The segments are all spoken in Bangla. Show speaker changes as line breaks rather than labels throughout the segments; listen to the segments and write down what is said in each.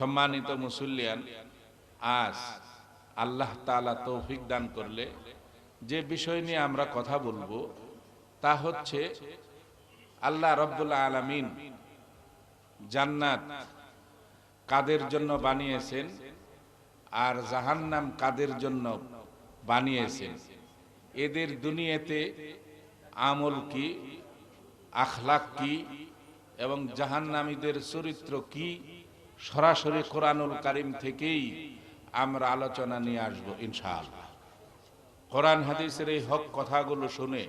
সম্মানিত মুসল্লিয়ান, আজ আল্লাহ তাআলা তৌফিক দান করলে যে বিষয় নিয়ে আমরা কথা বলবো তা হচ্ছে আল্লাহ রাব্বুল আলামিন জান্নাত কাদের জন্য বানিয়েছেন আর জাহান্নাম কাদের জন্য বানিয়েছেন, এদের দুনিয়াতে আমল কি, আখলাক কি এবং জাহান্নামীদের চরিত্র কি, সরাসরি কোরআনুল কারীম থেকেই আমরা আলোচনা নিয়ে আসবো ইনশাআল্লাহ। কোরআন হাদিসের এই হক কথাগুলো শুনে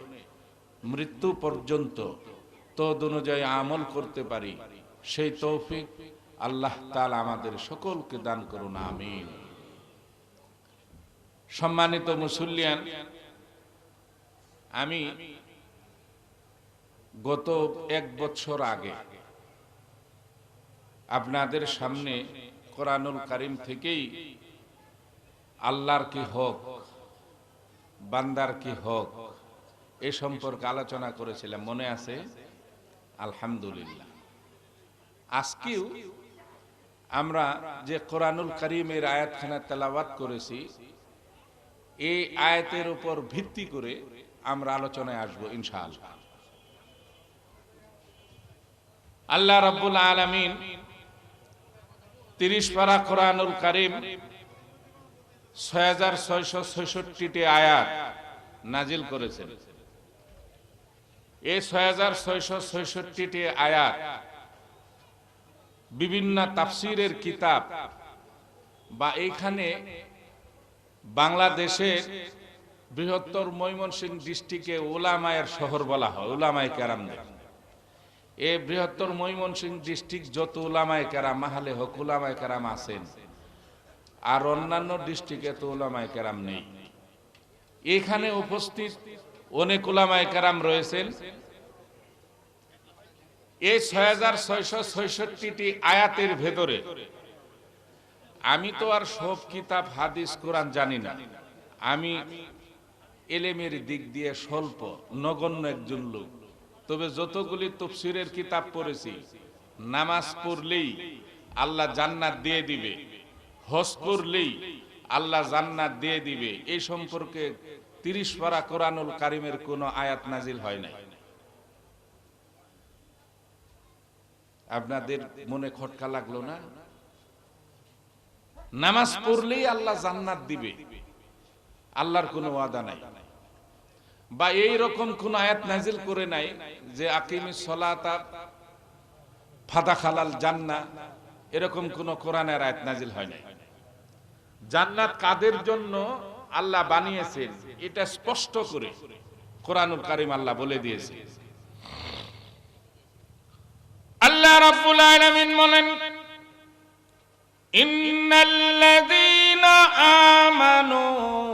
মৃত্যু পর্যন্ত তদ অনুযায়ী আমল করতে পারি, সেই তৌফিক আল্লাহ তাআলা আমাদের সকলকে দান করুন, আমিন। সম্মানিত মুসল্লিয়ান, আমি গত 1 বছর আগে আপনাদের সামনে কোরআনুল কারীম থেকেই আল্লাহর কি হক, বান্দার কি হক এ সম্পর্কে আলোচনা করেছিলাম, মনে আছে? আলহামদুলিল্লাহ। আজকেও আমরা যে কোরআনুল কারীমের আয়াতখানা তেলাওয়াত করেছি, এই আয়াতের উপর ভিত্তি করে আমরা আলোচনায় আসবো ইনশাআল্লাহ। আল্লাহ রাব্বুল আলামিন 30 পারা কোরআনুল কারীম 6666টি আয়াত নাজিল করেছেন। এই 6666টি আয়াত বিভিন্ন তাফসীরের কিতাব বা এইখানে বাংলাদেশের বৃহত্তর ময়মনসিংহ ডিস্ট্রিক্টে উলামায়ের শহর বলা হয়, উলামায়ে কেরামদের। এই বৃহত্তর ময়মনসিংহ ডিস্ট্রিক্ট যত উলামায়ে কেরাম মাহালে হক উলামায়ে কেরাম আছেন, আর অন্যান্য ডিস্ট্রিক্টে তো উলামায়ে কেরাম নেই। এখানে উপস্থিত অনেক উলামায়ে কেরাম রয়েছেন। এই 6666টি আয়াতের ভেতরে আমি তো আর সব কিতাব হাদিস কোরআন জানি না, আমি এলেমের দিক দিয়ে স্বল্প নগণ্য একজন লোক। তবে যতগুলি তাফসীরের কিতাব পড়েছি, নামাজ পড়লেই আল্লাহ জান্নাত দিয়ে দিবে, হজ করলেই আল্লাহ জান্নাত দিয়ে দিবে, এই সম্পর্কে 30 পারা কোরআনুল কারীমের কোনো আয়াত নাজিল হয় নাই। আপনাদের মনে খটকা লাগলো না? নামাজ পড়লেই আল্লাহ জান্নাত দিবে, আল্লাহর কোনো ওয়াদা নাই। বা এই রকম কোন আয়াত নাজিল করে নাই যে আকিমিস সালাতা ফাদাখালাল জান্নাহ, এরকম কোন কোরআনের আয়াত নাজিল হয় নাই। জান্নাত কাদের জন্য আল্লাহ বানিয়েছেন এটা স্পষ্ট করে কোরআনুল কারীম আল্লাহ বলে দিয়েছে। আল্লাহ রাব্বুল আলামিন বলেন, ইন্নাল্লাযীনা আমানু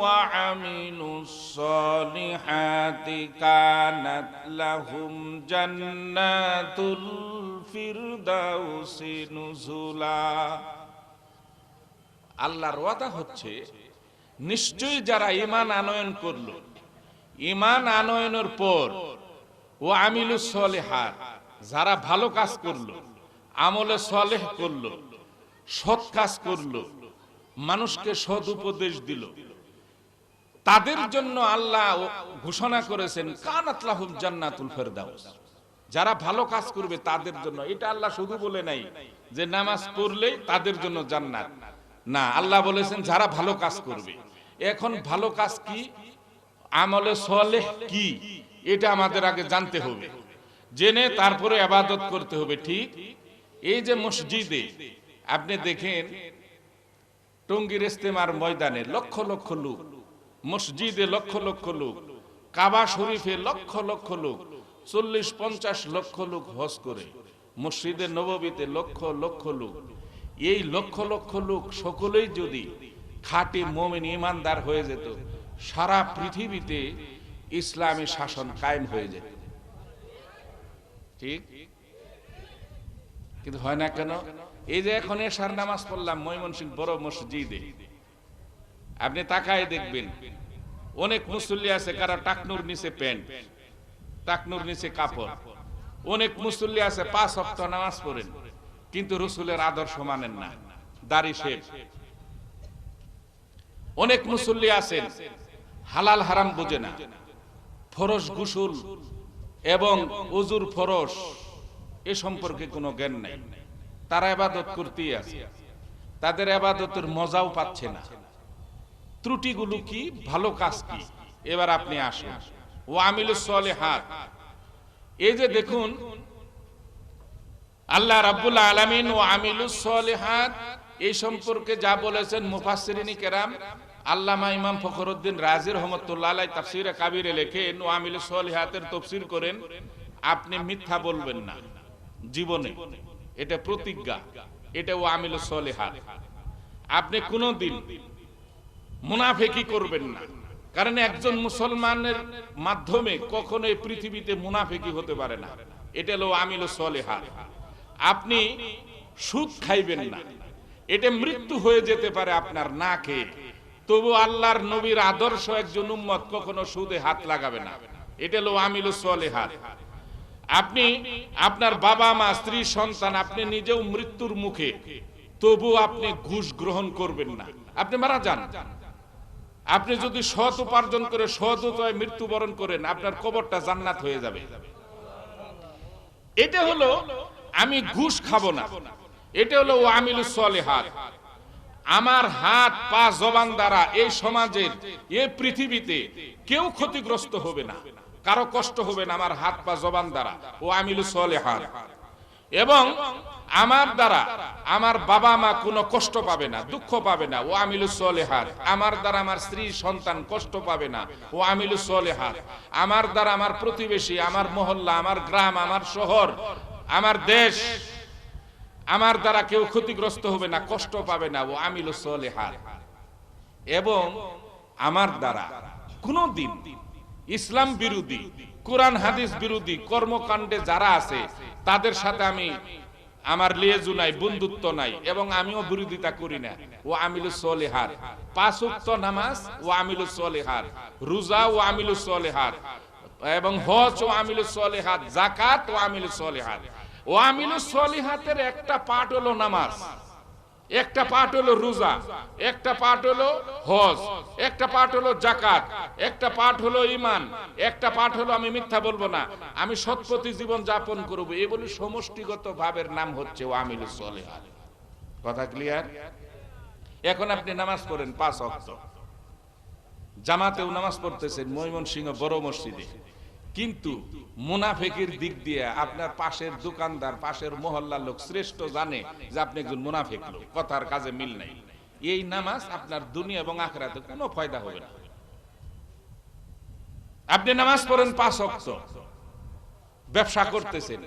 ওয়া আমিলুস সালিহাতি কানাত লাহুম জান্নাতুল ফিরদাউসি নুজুলা। আল্লাহর ওয়াদা হচ্ছে, নিশ্চয়ই যারা ঈমান আনয়ন করলো, ঈমান আনয়নের পর ও আমিলুস সালিহাত, যারা ভালো কাজ করলো, আমলে সালেহ করলো, সৎ কাজ করলো, মানুষকে সৎ উপদেশ দিল, তাদের জন্য আল্লাহ ঘোষণা করেছেন কানাত লাহুম জান্নাতুল ফিরদাউস। যারা ভালো কাজ করবে তাদের জন্য, এটা আল্লাহ শুধু বলে নাই যে নামাজ পড়লে তাদের জন্য জান্নাত, না, আল্লাহ বলেছেন যারা ভালো কাজ করবে। এখন ভালো কাজ কি, আমলে সালেহ কি, এটা আমাদের আগে জানতে হবে, জেনে তারপরে ইবাদত করতে হবে। ঠিক এই যে মসজিদে আপনি দেখেন, টঙ্গীর ইস্তেমার ময়দানে লক্ষ লক্ষ লোক, মসজিদে লক্ষ লক্ষ লোক, কাবা শরীফে লক্ষ লক্ষ লোক, 40-50 লক্ষ লোক হজ করে, মসজিদে নববীতে লক্ষ লক্ষ লোক। এই লক্ষ লক্ষ লোক সকলেই যদি খাঁটি মুমিন ঈমানদার হয়ে যেত, সারা পৃথিবীতে ইসলামী শাসন কায়েম হয়ে যেত। ঠিক, কিন্তু হয় না কেন? এই যে এখন এশার নামাজ পড়লাম ময়মনসিংহ বড় মসজিদে, আপনি তাকায় দেখবেন অনেক মুসল্লি আছে কারা টাকনুর নিচে প্যান্ট, টাকনুর নিচে কাপড়। অনেক মুসল্লি আছে 5 ওয়াক্ত নামাজ পড়েন, কিন্তু রাসূলের আদর্শ মানেন না। দাড়ি শেভ। অনেক মুসল্লি আছেন হালাল হারাম বোঝে না, ফরজ গোসল এবং ওযুর ফরজ এ সম্পর্কে কোনো জ্ঞান নাই। তারা ইবাদত করতেই আছে, তাদের ইবাদতের মজাও পাচ্ছে না। ত্রুটিগুলো কি, ভালো কাজ কি? এবার আপনি আসুন ওয়া আমিলুস সলিহাত। এই যে দেখুন আল্লাহ রাব্বুল আলামিন ওয়া আমিলুস সলিহাত এই সম্পর্কে যা বলেছেন মুফাসসিরিন কেরাম, আল্লামা ইমাম ফখরুদ্দিন রাজি রাহমাতুল্লাহ আলাইহি তাফসীরে কাবীরে লেখেন ওয়া আমিলুস সলিহাতের তাফসীর করেন, আপনি মিথ্যা বলবেন না জীবনে, এটা প্রতিজ্ঞা, এটা ওয়া আমিলুস সলিহাত। আপনি কোনোদিন মুনাফিকি করবেন না, কারণ একজন মুসলমানের মাধ্যমে কখনোই পৃথিবীতে মুনাফিকি হতে পারে না। এটা হলো আমিলুস সলিহাত। আপনি সুদ খাইবেন না, এটা মৃত্যু হয়ে যেতে পারে আপনার না খেয়ে, তবু আল্লাহর নবীর আদর্শ একজন উম্মত কখনো সুদে হাত লাগাবে না। এটা হলো আমিলুস সলিহাত। আপনি আপনার বাবা মা স্ত্রী সন্তান আপনি নিজেও মৃত্যুর মুখে, তবু আপনি ঘুষ গ্রহণ করবেন না। আপনি মারা যান, আপনি যদি সৎ উপার্জন করে সৎ উপায়ে মৃত্যুবরণ করেন, আপনার কবরটা জান্নাত হয়ে যাবে। এটা হলো আমি ঘুষ খাবো না, এটা হলো ওয়া আমিলুস সলিহাত। আমার হাত পা জবান দ্বারা এই সমাজের এই পৃথিবীতে কেউ ক্ষতিগ্রস্ত হবে না, কারো কষ্ট হবে না আমার হাত পা জবান দ্বারা, ওয়া আমিলুস সলিহাত। এবং আমার দ্বারা আমার বাবা মা কোনো কষ্ট পাবে না, দুঃখ পাবে না, ওয়া আমিলুস সলিহাত। আমার দ্বারা আমার স্ত্রী সন্তান কষ্ট পাবে না, ওয়া আমিলুস সলিহাত। আমার দ্বারা আমার প্রতিবেশী, আমার মহল্লা, আমার গ্রাম, আমার শহর, আমার দেশ, আমার দ্বারা কেউ ক্ষতিগ্রস্ত হবে না, কষ্ট পাবে না, ওয়া আমিলুস সলিহাত। এবং আমার দ্বারা কোনদিন ইসলাম বিরোধী, কোরআন হাদিস বিরোধী কর্মকাণ্ডে যারা আছে তাদের সাথে আমি আমার লিয়াজু নাই, বন্ধুত্ব নাই, এবং আমিও বিরোধিতা করি না, ওয়া আমিলুস সলিহাত। 5 ওয়াক্ত নামাজ ওয়া আমিলুস সলিহাত, রোজা ওয়া আমিলুস সলিহাত, এবং হজ ওয়া আমিলুস সলিহাত, যাকাত ওয়া আমিলুস সলিহাত। ওয়া আমিলুস সলিহাতের একটা পার্ট হলো নামাজ, একটা পার্ট হলো রোজা, একটা পার্ট হলো হজ, একটা পার্ট হলো যাকাত, একটা পার্ট হলো ঈমান, একটা পার্ট হলো আমি মিথ্যা বলবো না, আমি সৎপথে জীবন যাপন করব। এই বলে সমষ্টিগত ভাবের নাম হচ্ছে ওয়া আমিলুস সলিহাত। কথা ক্লিয়ার? এখন আপনি নামাজ পড়েন 5 ওয়াক্ত, জামাতেও নামাজ পড়তেছেন ময়মনসিংহ বড় মসজিদে, কিন্তু মুনাফিকের দিক দিয়ে আপনার পাশের দোকানদার, পাশের মহল্লার লোক শ্রেষ্ঠ জানে যে আপনি একজন মুনাফিক লোক, কথার কাজে মিল নাই। এই নামাজ আপনার দুনিয়া এবং আখিরাতে কোনো ফায়দা হবে না। আপনি নামাজ পড়েন 5 ওয়াক্ত, ব্যবসা করতেছেন,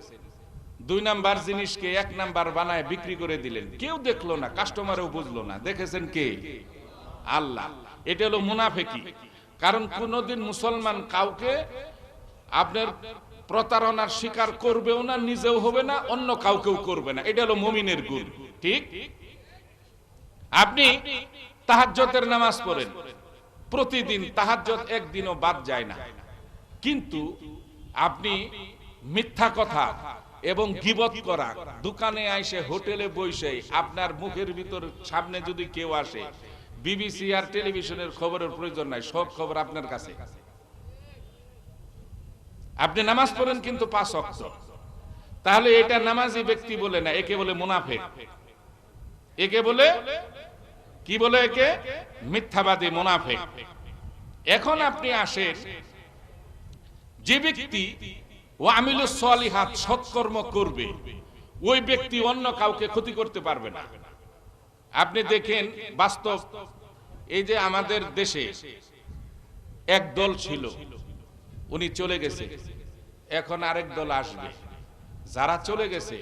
2 নাম্বার জিনিসকে 1 নাম্বার বানায় বিক্রি করে দিলেন, কেউ দেখলো না, কাস্টমারও বুঝলো না, দেখেছেন কে? আল্লাহ। এটা হলো মুনাফিকি। কারণ কোনদিন মুসলমান কাউকে আপনার প্রতারণার শিকার করবেও না, নিজেও হবে না, অন্য কাউকেও করবে না। এটা হলো মুমিনের গুণ। ঠিক? আপনি তাহাজ্জুদের নামাজ পড়েন প্রতিদিন, তাহাজ্জুদ একদিনও বাদ যায় না, কিন্তু আপনি মিথ্যা কথা এবং গীবত করা, দোকানে আইসে হোটেলে বসে আপনার মুখের ভিতর সামনে যদি কেউ আসে, বিবিসি আর টেলিভিশনের খবরের প্রয়োজন নাই, সব খবর আপনার কাছে। আপনি নামাজ পড়েন কিন্তু 5 ওয়াক্ত, তাহলে এটা নামাজি ব্যক্তি বলে না, একে বলে মুনাফিক। একে বলে কি বলে? একে মিথ্যাবাদী, মুনাফিক। এখন আপনি আসেন, যে ব্যক্তি ওয়া আমিলুস সলিহাত সৎকর্ম করবে, ওই ব্যক্তি অন্য কাউকে ক্ষতি করতে পারবে না। আপনি দেখেন বাস্তব, এই যে আমাদের দেশে এক দল ছিল, উনি চলে গেছে, এখন আরেক দল আসবে। যারা চলে গেছে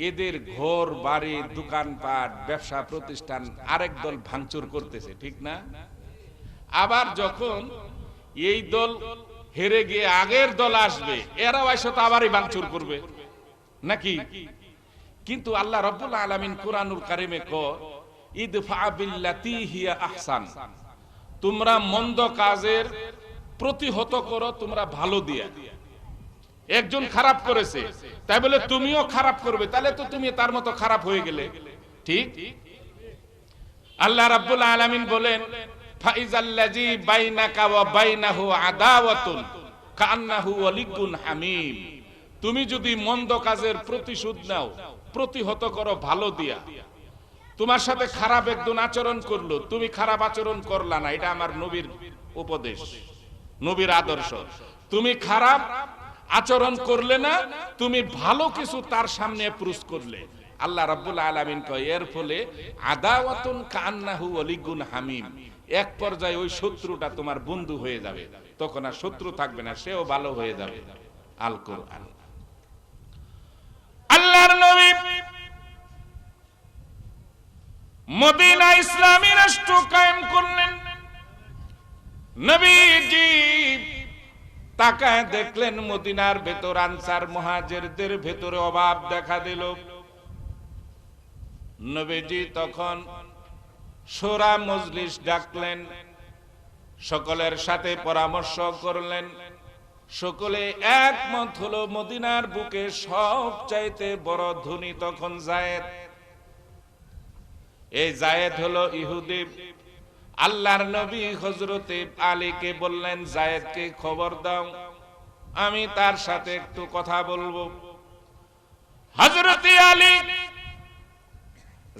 এদের ঘর বাড়ি, দোকানপাট, ব্যবসা প্রতিষ্ঠান আরেক দল ভাঙচুর করতেছে, ঠিক না? আবার যখন এই দল হেরে গিয়ে আগের দল আসবে, এরাও এসে তো আবারই ভাঙচুর করবে নাকি? কিন্তু আল্লাহ রাব্বুল আলামিন কুরআনুল কারীমে কয়, ইদফা বিল্লাতি হিয়া আহসান, তোমরা মন্দ কাজের প্রতিহত করো তোমরা ভালো দিয়া। একজন খারাপ করেছে তাই বলে তুমিও খারাপ করবে, তাহলে তো তুমি তার মতো খারাপ হয়ে গেলে। ঠিক? আল্লাহ রাব্বুল আলামিন বলেন ফাইজাল্লাযী বাইনাকা ওয়া বাইনাহু আদাওয়াতুন কান্নাহু ওয়ালিয়্যুন হামীম। তুমি যদি মন্দ কাজের প্রতিশোধ নাও, প্রতিহত করো ভালো দিয়া। তোমার সাথে খারাপ একজন আচরণ করলো, তুমি খারাপ আচরণ করলা না, এটা আমার নবীর উপদেশ, নবীর আদর্শ। তুমি খারাপ আচরণ করলে না, তুমি ভালো কিছু তার সামনে অ্যাপ্রোচ করলে। আল্লাহ রাব্বুল আলামিন কয় এর ফলে আদাওয়াতুন কান্নাহু ওয়ালিয়্যুন হামীম, এক পর্যায়ে ওই শত্রুটা তোমার বন্ধু হয়ে যাবে, তখন আর শত্রু থাকবে না, সেও ভালো হয়ে যাবে। আল কোরআন। আল্লাহর নবী মদিনা ইসলামী রাষ্ট্র কায়েম করলেন। নবীজি তাকায় দেখলেন মদিনার ভেতর আনসার মুহাজিরদের ভেতরে অভাব দেখা দিল। নবীজি তখন শোরা মজলিস ডাকলেন, সকলের সাথে পরামর্শ করলেন। সকলে একমত হলো মদিনার বুকে সবচাইতে বড় ধনী তখন যায়েদ। এই যায়েদ হলো ইহুদি। আল্লাহর নবী হযরতে আলীকে বললেন, যায়েদকে খবর দাও, আমি তার সাথে একটু কথা বলবো। হযরতে আলী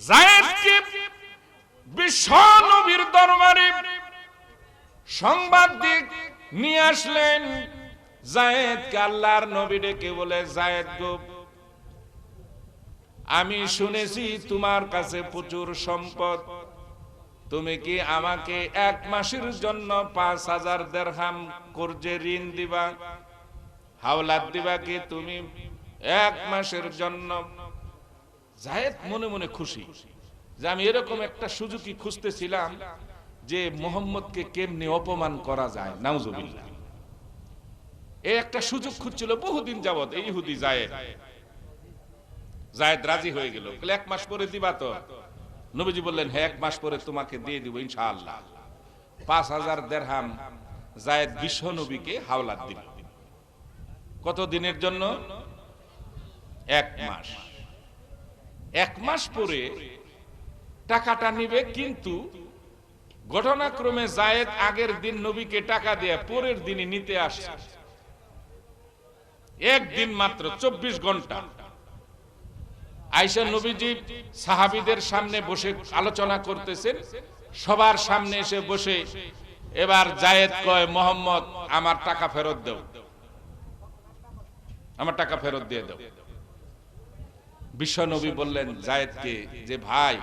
যায়েদকে বিশ্ব নবীর দরবারে সংবাদ নিয়ে আসলেন। যায়েদকে আল্লাহর নবী ডেকে বলে, যায়েদ গো, আমি শুনেছি তোমার কাছে প্রচুর সম্পদ, তুমি কি আমাকে 1 মাসের জন্য 5000 দিরহাম কর্জে ঋণ দিবা? হাওলাত দিবা কি তুমি 1 মাসের জন্য? যায়েদ মনে মনে খুশি যে আমি এরকম একটা সুযোগই খুঁজতেছিলাম যে মুহাম্মদকে কেমনে অপমান করা যায়। নাউজুবিল্লাহ। এই একটা সুযোগ খুঁজছিল বহুদিন যাবত এই ইহুদি যায়েদ। যায়েদ রাজি হয়ে গেল, 1 মাস পরে দিবা তো? নবীজি বললেন, হ্যাঁ 1 মাস পরে তোমাকে দিয়ে দিব ইনশাআল্লাহ। 5000 দিরহাম যায়েদ বিশ্ব নবীকে হাওলাত দিল। কত দিনের জন্য? 1 মাস। 1 মাস পরে টাকাটা নিবে, কিন্তু ঘটনাক্রমে যায়েদ আগের দিন নবীকে টাকা দিয়ে পরের দিনই নিতে আসছে। একদিন মাত্র, 24 ঘন্টা। আয়েশা নবীজি সাহাবীদের সামনে বসে আলোচনা করতেছেন, সবার সামনে এসে বসে এবার যায়েদ কয়, মুহাম্মদ আমার টাকা ফেরত দাও, আমার টাকা ফেরত দিয়ে দাও। বিশ্ব নবী বললেন যায়েদকে যে, ভাই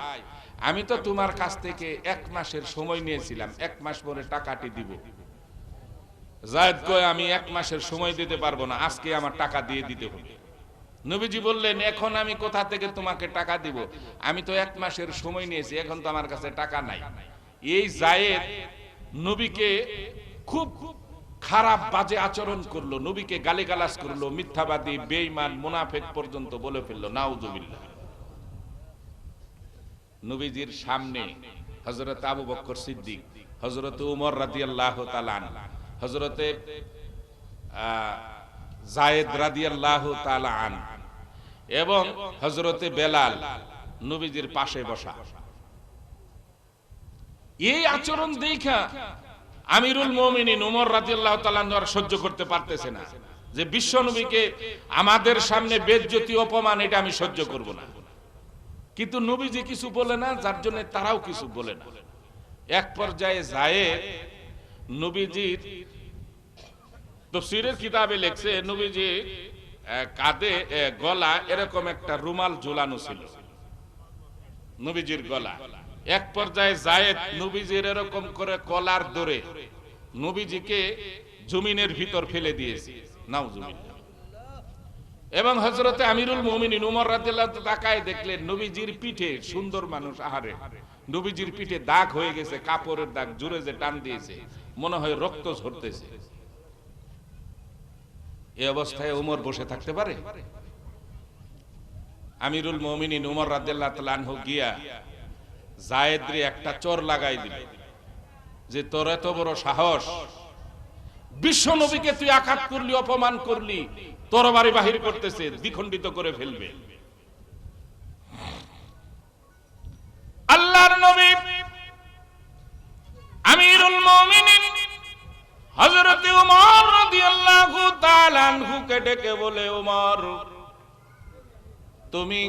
আমি তো তোমার কাছ থেকে 1 মাসের সময় নিয়েছিলাম, 1 মাস পরে টাকাটি দিব। যায়েদ কয়, আমি 1 মাসের সময় দিতে পারবো না, আজকে আমার টাকা দিয়ে দিতে হবে। নবীজি বললেন, এখন আমি কোথা থেকে তোমাকে টাকা দিব? আমি তো 1 মাসের সময় নিয়েছি, এখন তো আমার কাছে টাকা নাই। এই যায়েদ নবীকে খুব খারাপ বাজে আচরণ করলো, নবীকে গালিগালাজ করলো, মিথ্যাবাদী, বেঈমান, মুনাফিক পর্যন্ত বলে ফেললো। নাউজুবিল্লাহ। নবীজির সামনে হযরত আবু বকর সিদ্দিক, হযরত উমর রাদিয়াল্লাহু তাআলা আনহু, হযরতে যায়েদ রাদিয়াল্লাহু তাআলা আনহু এবং হযরতে বেলাল নবীজির পাশে বসা। এই আচরণ দেখা আমিরুল মুমিনিন উমর রাদিয়াল্লাহু তাআলা আনহু সহ্য করতে পারতেছে না, যে বিশ্ব নবীকে আমাদের সামনে বেইজ্জতি, অপমান, এটা আমি সহ্য করব না। কিন্তু নবীজি কিছু বলে না, যার জন্য তারাও কিছু বলে না। এক পর্যায়ে যায়েদ নবীজির তাফসীরের কিতাবে লেখছে, নবীজি কাঁধে গলা এরকম একটা রুমাল ঝুলানো ছিল, নবীজির গলা। এক পর্যায়ে যায়েদ নবীজির এরকম করে কলার ধরে নবীজিকে জমিনের ভিতর ফেলে দিয়েছে। নাউজুবিল্লাহ। এবং হযরতে আমিরুল মুমিনিন উমর রাদিয়াল্লাহু তাআলা তাকায় দেখলেন নবীজির পিঠে, সুন্দর মানুষ, আহারে, নবীজির পিঠে দাগ হয়ে গেছে, কাপড়ের দাগ, জোরে যে টান দিয়েছে মনে হয় রক্ত ঝরতেছে। এই অবস্থায় উমর বসে থাকতে পারে? আমিরুল মুমিনিন উমর রাদিয়াল্লাহু তাআলা আনহু গিয়া যায়েদরে একটা চর লাগাই দিল, যে তোর এত বড় সাহস, বিশ্ব নবীকে তুই আঘাত করলি, অপমান করলি, তরবারি বাহির করতেছে, দ্বিখণ্ডিত করে ফেলবে। আল্লাহর নবী আনহুকে ডেকে বলে, ওমর তুমি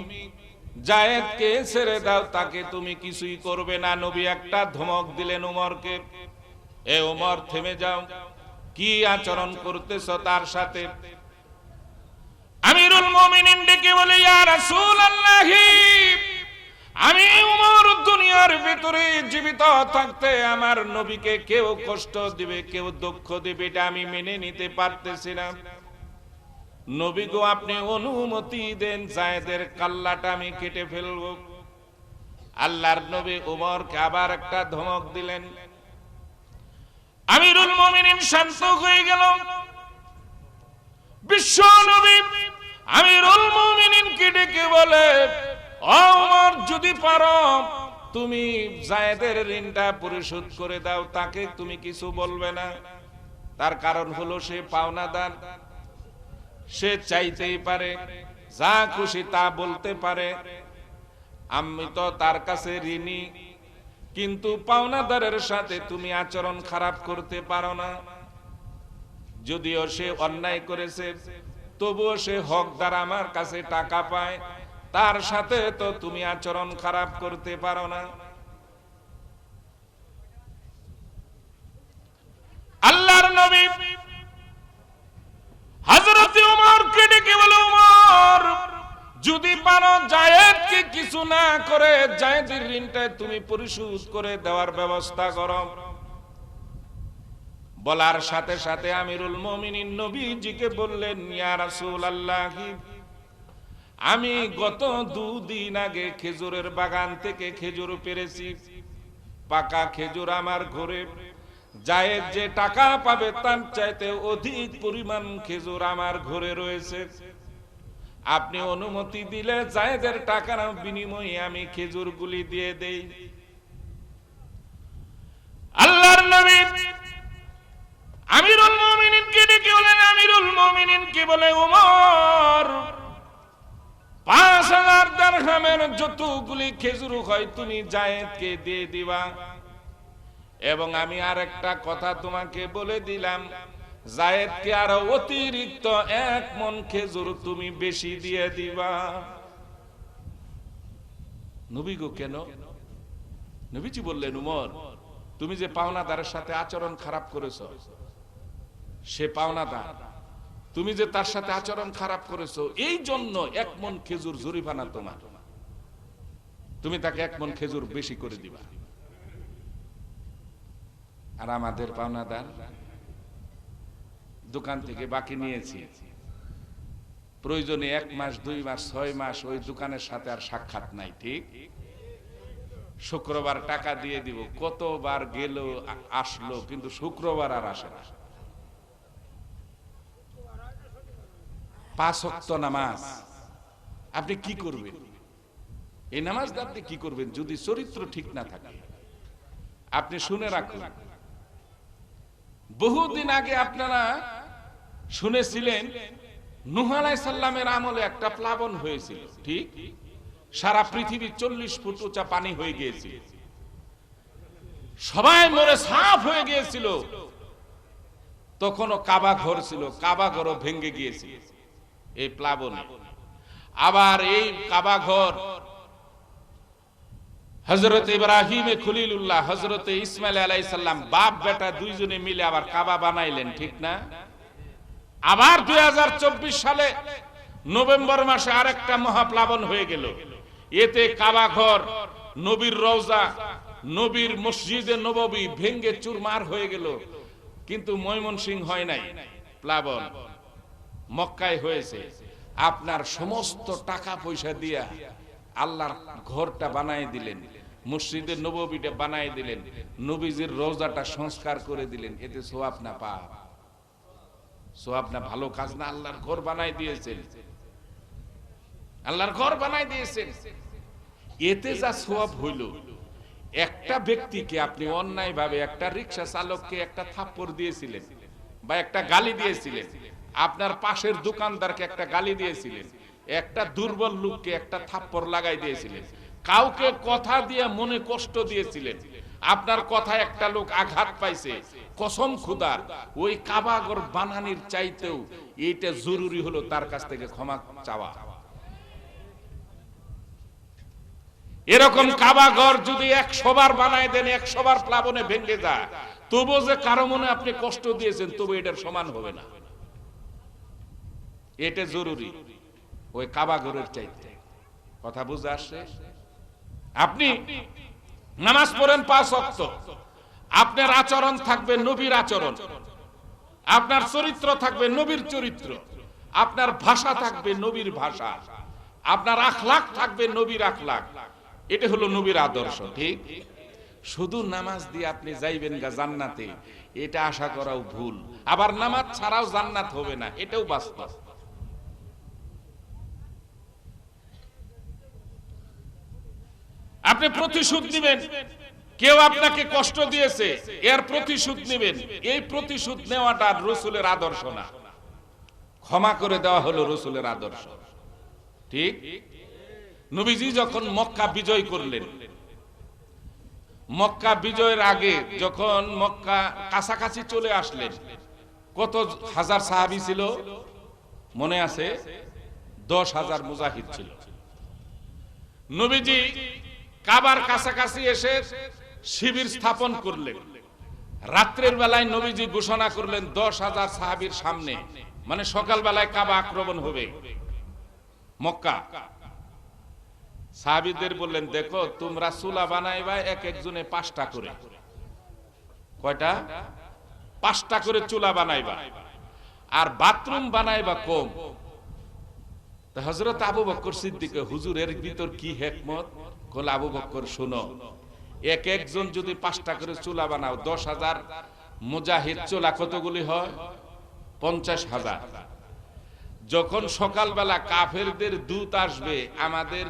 যায়েদকে ছেড়ে দাও, তাকে তুমি কিছুই করবে না। নবী একটা ধমক দিলেন উমরকে, এ উমর থেমে যাও, কি আচরণ করতেছ তার সাথে? আমিরুল মুমিনিন ডেকে বলে, ইয়া রাসূলুল্লাহ, আমি উমর দুনিয়ার ভিতরে জীবিত থাকতে আমার নবীকে কেউ কষ্ট দিবে, কেউ দুঃখ দিবে, এটা আমি মেনে নিতে পারতেছি না। নবী গো, আপনি অনুমতি দেন, যায়েদের কাল্লাটা আমি কেটে ফেলবো। আল্লাহর নবী উমরকে আবার একটা ধমক দিলেন। আমিরুল মুমিনিন শান্ত হয়ে গেল। বিশ্ব নবী আমিরুল মুমিনিনকে ডেকে বলে, ও উমর, যদি পারো তুমি যায়েদের ঋণটা পরিশোধ করে দাও, তাকে তুমি কিছু বলবে না। তার কারণ হলো সে পাওনাদার, সে চাইতেই পারে, যা খুশি তা বলতে পারে। আমি তো তার কাছে ঋণী, কিন্তু পাওনাদারের সাথে তুমি আচরণ খারাপ করতে পারো না। যদিও সে অন্যায় করেছে, তবুও সে হকদার, আমার কাছে টাকা পায়, তার সাথে তো তুমি আচরণ খারাপ করতে পারো না। আল্লাহর নবী হযরত উমরকে ডেকে বলে, উমর, যদি পারো যায়েদকে কিছু না করে যায়েদের ঋণটা তুমি পরিশোধ করে দেওয়ার ব্যবস্থা করো। বলার সাথে সাথে আমিরুল মুমিনিন নবীজিকে বললেন, ইয়া রাসূলুল্লাহ, আমি গত 2 দিন আগে খেজুরের বাগান থেকে খেজুর পেরেছি, পাকা খেজুর আমার ঘরে। যায়েদ যে টাকা পাবে তার চাইতে অধিক পরিমাণ খেজুর আমার ঘরে রয়েছে। আপনি অনুমতি দিলে যায়েদের টাকার বিনিময়ে আমি খেজুরগুলি দিয়ে দেই। আল্লাহর নবী আমিরুল মুমিনিনকে ডেকে বলেন, আমিরুল মুমিনিনকে বলে, ওমর, 5000 দিরহামের যতগুলি খেজুর হয় তুমি যায়েদকে দিয়ে দিবা। এবং আমি আরেকটা কথা তোমাকে বলে দিলাম, যায়েদকে আরো অতিরিক্ত 1 মণ খেজুর তুমি বেশি দিয়ে দিবা। নবী গো, কেন? নবীজি বললেন, উমর, তুমি যে পাওনাদারের সাথে আচরণ খারাপ করেছো, সে পাওনাদার, তুমি যে তার সাথে আচরণ খারাপ করেছো, এই জন্য 1 মণ খেজুর জরিমানা তোমার, তুমি তাকে 1 মণ খেজুর বেশি করে দিবা। আর আমাদের পাওনাদার দোকান থেকে বাকি নিয়েছি, প্রয়োজনে 1 মাস 2 মাস 6 মাস ওই দোকানের সাথে আর সাক্ষাৎ নাই, ঠিক? শুক্রবার টাকা দিয়ে দিব, কতবার গেল আসলো, কিন্তু শুক্রবার আর আসে না। 5 ওয়াক্ত নামাজ আপনি কি করবেন? এই নামাজটা আপনি কি করবেন যদি চরিত্র ঠিক না থাকে? আপনি শুনে রাখুন, বহুদিন আগে আপনারা শুনেছিলেন নূহ আলাইহিস সালামের আমলে একটা প্লাবন হয়েছিল, ঠিক? সারা পৃথিবী 40 ফুট উঁচা পানি হয়ে গিয়েছিল, সবাই মরে সাফ হয়ে গিয়েছিল। তখনও কাবা ঘর ছিল, কাবা ঘরও ভেঙে গিয়েছিল এই প্লাবনে। আবার এই কাবা ঘর হযরত ইব্রাহিম খলিলুল্লাহ, হযরত ইসমাইল আলাইহিস সালাম, বাপ বেটা দুইজনে মিলে আবার কাবা বানাইলেন, ঠিক না? আবার 2024 সালে নভেম্বর মাসে আরেকটা মহাপ্লাবন হয়ে গেল। এতে কাবা ঘর, নবীর রওজা, নবীর মসজিদে নববী ভেঙে চুরমার হয়ে গেল। কিন্তু ময়মনসিংহ হয় নাই প্লাবন, মক্কায় হয়েছে। আপনার সমস্ত টাকা পয়সা দিয়া আল্লাহর ঘরটা বানাই দিলেন, মসজিদের নববীটা বানাই দিলেন, নবীজির রওজাটা সংস্কার করে দিলেন। এতে সওয়াব না পাপ? সওয়াব না ভালো কাজ না? আল্লাহর ঘর বানাই দিয়েছেন, আল্লাহর ঘর বানাই দিয়েছেন। এতে যা সওয়াব হইল, একটা ব্যক্তিকে আপনি অন্যায় ভাবে, একটা রিকশা চালককে একটা থাপ্পড় দিয়েছিলেন বা একটা গালি দিয়েছিলেন, আপনার পাশের দোকানদারকে একটা গালি দিয়েছিলেন, একটা দুর্বল লোককে একটা থাপ্পড় লাগাই দিয়েছিলেন, কাউকে কথা দিয়ে মনে কষ্ট দিয়েছিলেন, আপনার কথায় একটা লোক আঘাত পাইছে, কসম খুদার ওই কাবাঘর বানানির চাইতেও এইটা জরুরি হলো তার কাছ থেকে ক্ষমা চাওয়া। এরকম কাবাঘর যদি 100 বার বানায় দেন, 100 বার প্লাবনে ভেঙে যায়, তবু যে কারো মনে আপনি কষ্ট দিয়েছেন, তবু এটার সমান হবে না। এটা জরুরি ওই কাবাঘরের চাইতে। কথা বুঝে আসছে? আপনি নামাজ পড়েন 5 ওয়াক্ত, আপনার আচরণ থাকবে নবীর আচরণ, আপনার চরিত্র থাকবে নবীর চরিত্র, আপনার ভাষা থাকবে নবীর ভাষা, আপনার আখলাক থাকবে নবীর আখলাক। এটা হলো নবীর আদর্শ। ঠিক? শুধু নামাজ দিয়ে আপনি যাইবেন গা জান্নাতে, এটা আশা করাও ভুল। আবার নামাজ ছাড়াও জান্নাত হবে না, এটাও বাস্তব। আপনি প্রতিশোধ নেবেন, কেউ আপনাকে কষ্ট দিয়েছে, এর প্রতিশোধ নেবেন। এই প্রতিশোধ নেওয়াটা রাসূলের আদর্শ না, ক্ষমা করে দেওয়া হলো রাসূলের আদর্শ। ঠিক? নবীজি যখন মক্কা বিজয় করলেন, মক্কা বিজয়ের আগে যখন মক্কা কাছাকাছি চলে আসলেন, কত হাজার সাহাবী ছিল মনে আছে? 10,000 মুজাহিদ ছিল। নবীজি কাবার কাছাকাছি এসে শিবির স্থাপন করলেন। রাত্রের বেলায় নবীজি ঘোষণা করলেন 10,000 সাহাবীর সামনে, মানে সকাল বেলায় কাবা আক্রমণ হবে মক্কা। সাহাবীদের বললেন, দেখো তোমরা চুলা বানাইবা এক একজনে 5টা করে। কয়টা? 5টা করে চুলা বানাইবা, আর বাথরুম বানাইবা কম। হযরত আবু বকর সিদ্দিক, হুজুর এর ভিতর কি হিকমত? কল আবু বকর শোনো, এক একজন যদি 5টা করে চুলা বানাও, 10,000 মুজাহিদ চুলা কতগুলি হয়? 50,000। যখন সকালবেলা কাফেরদের দূত আসবে আমাদের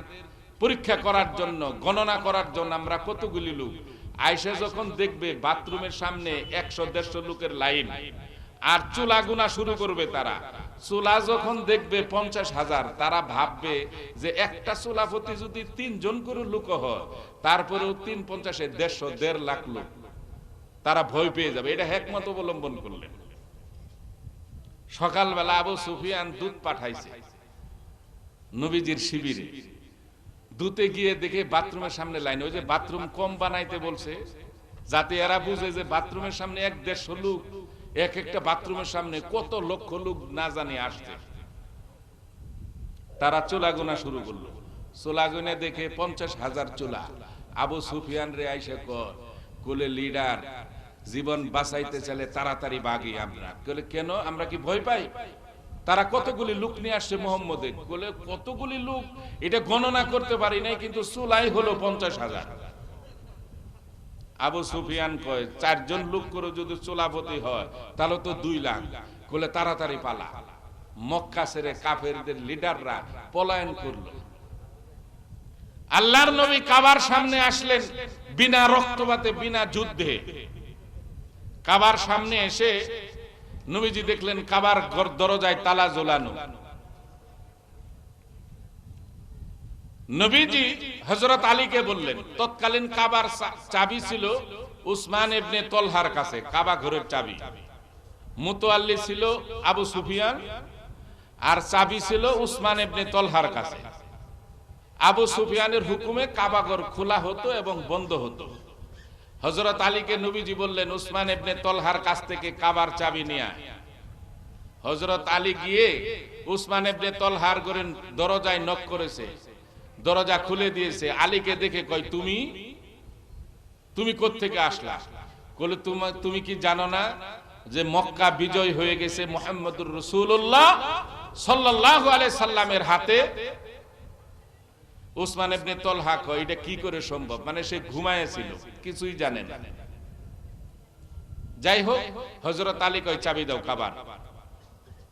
পরীক্ষা করার জন্য, গণনা করার জন্য আমরা কতগুলি লোক, আয়েশা যখন দেখবে বাথরুমের সামনে 100-150 লোকের লাইন, আর চুলা গুনা শুরু করবে তারা, চুলা যখন দেখবে 50,000, তারা ভাববে যে একটা চুলা প্রতি যদি 3 জন করে লোক হয়, তারপরেও 3-50-এ 150-1.5 লাখ লোক, তারা ভয় পেয়ে যাবে। এটা হিকমত অবলম্বন করলেন। সকালবেলা আবু সুফিয়ান দূত পাঠাইছে নবীজির শিবিরে। দূতে গিয়ে দেখে বাথরুমের সামনে লাইন। ওই যে বাথরুম কম বানাইতে বলছে, যাতে এরা বুঝে যে বাথরুমের সামনে 1-150 লোক, এক একটা বাথরুমের সামনে কত লক্ষ লোক না জানি আসছে। তারা চুলা গোনা শুরু করলো। চুলা গুনে দেখে 50,000 চুলা। আবু সুফিয়ান রে আইসা কোলে লিডার, জীবন বাঁচাইতে চাইলে তাড়াতাড়ি ভাগি আমরা। বলে কেন? আমরা কি ভয় পাই? তারা কতগুলি লোক নিয়ে আসছে মুহাম্মদে। বলে কতগুলি লোক এটা গণনা করতে পারি নাই, কিন্তু চুলাই হলো 50,000। আবু সুফিয়ান কয় 4 জন লোক করে যদি চুলাপতি হয় তাহলে তো 2 লাখ। বলে তাড়াতাড়ি পালা। মক্কা ছেড়ে কাফেরদের লিডাররা পলায়ন করলো। আল্লাহর নবী কাবার সামনে আসলেন বিনা রক্তপাতে, বিনা যুদ্ধে। কাবার সামনে এসে নবীজি দেখলেন কাবার দরজায় তালা ঝোলানো। নবীজি হযরত আলীকে বললেন, তৎকালীন কাবার চাবি ছিল উসমান ইবনে তলহার কাছে, কাবা ঘরের চাবি। মুতাওয়াল্লি ছিল আবু সুফিয়ান, আর চাবি ছিল উসমান ইবনে তলহার কাছে। আবু সুফিয়ানের হুকুমে কাবা ঘর খোলা হতো এবং বন্ধ হতো। হযরত আলীকে নবীজি বললেন, উসমান ইবনে তলহার কাছ থেকে কাবার চাবি নিয়ে আয়। হযরত আলী গিয়ে উসমান ইবনে তলহার ঘরের দরজায় নক করেছে, দরজা খুলে দিয়েছে। আলীকে দেখে কয়, তুমি কোত্থেকে আসলা? বলে তুমি কি জানো না যে মক্কা বিজয় হয়ে গেছে মুহাম্মদুর রাসূলুল্লাহ সাল্লাল্লাহু আলাইহি সাল্লামের হাতে? উসমান ইবনে তলহা কয়, এটা কি করে সম্ভব? মানে সে ঘুমায়েছিল, কিছুই জানে না। যাই হোক, হযরত আলী কয় চাবি দাও কাবার।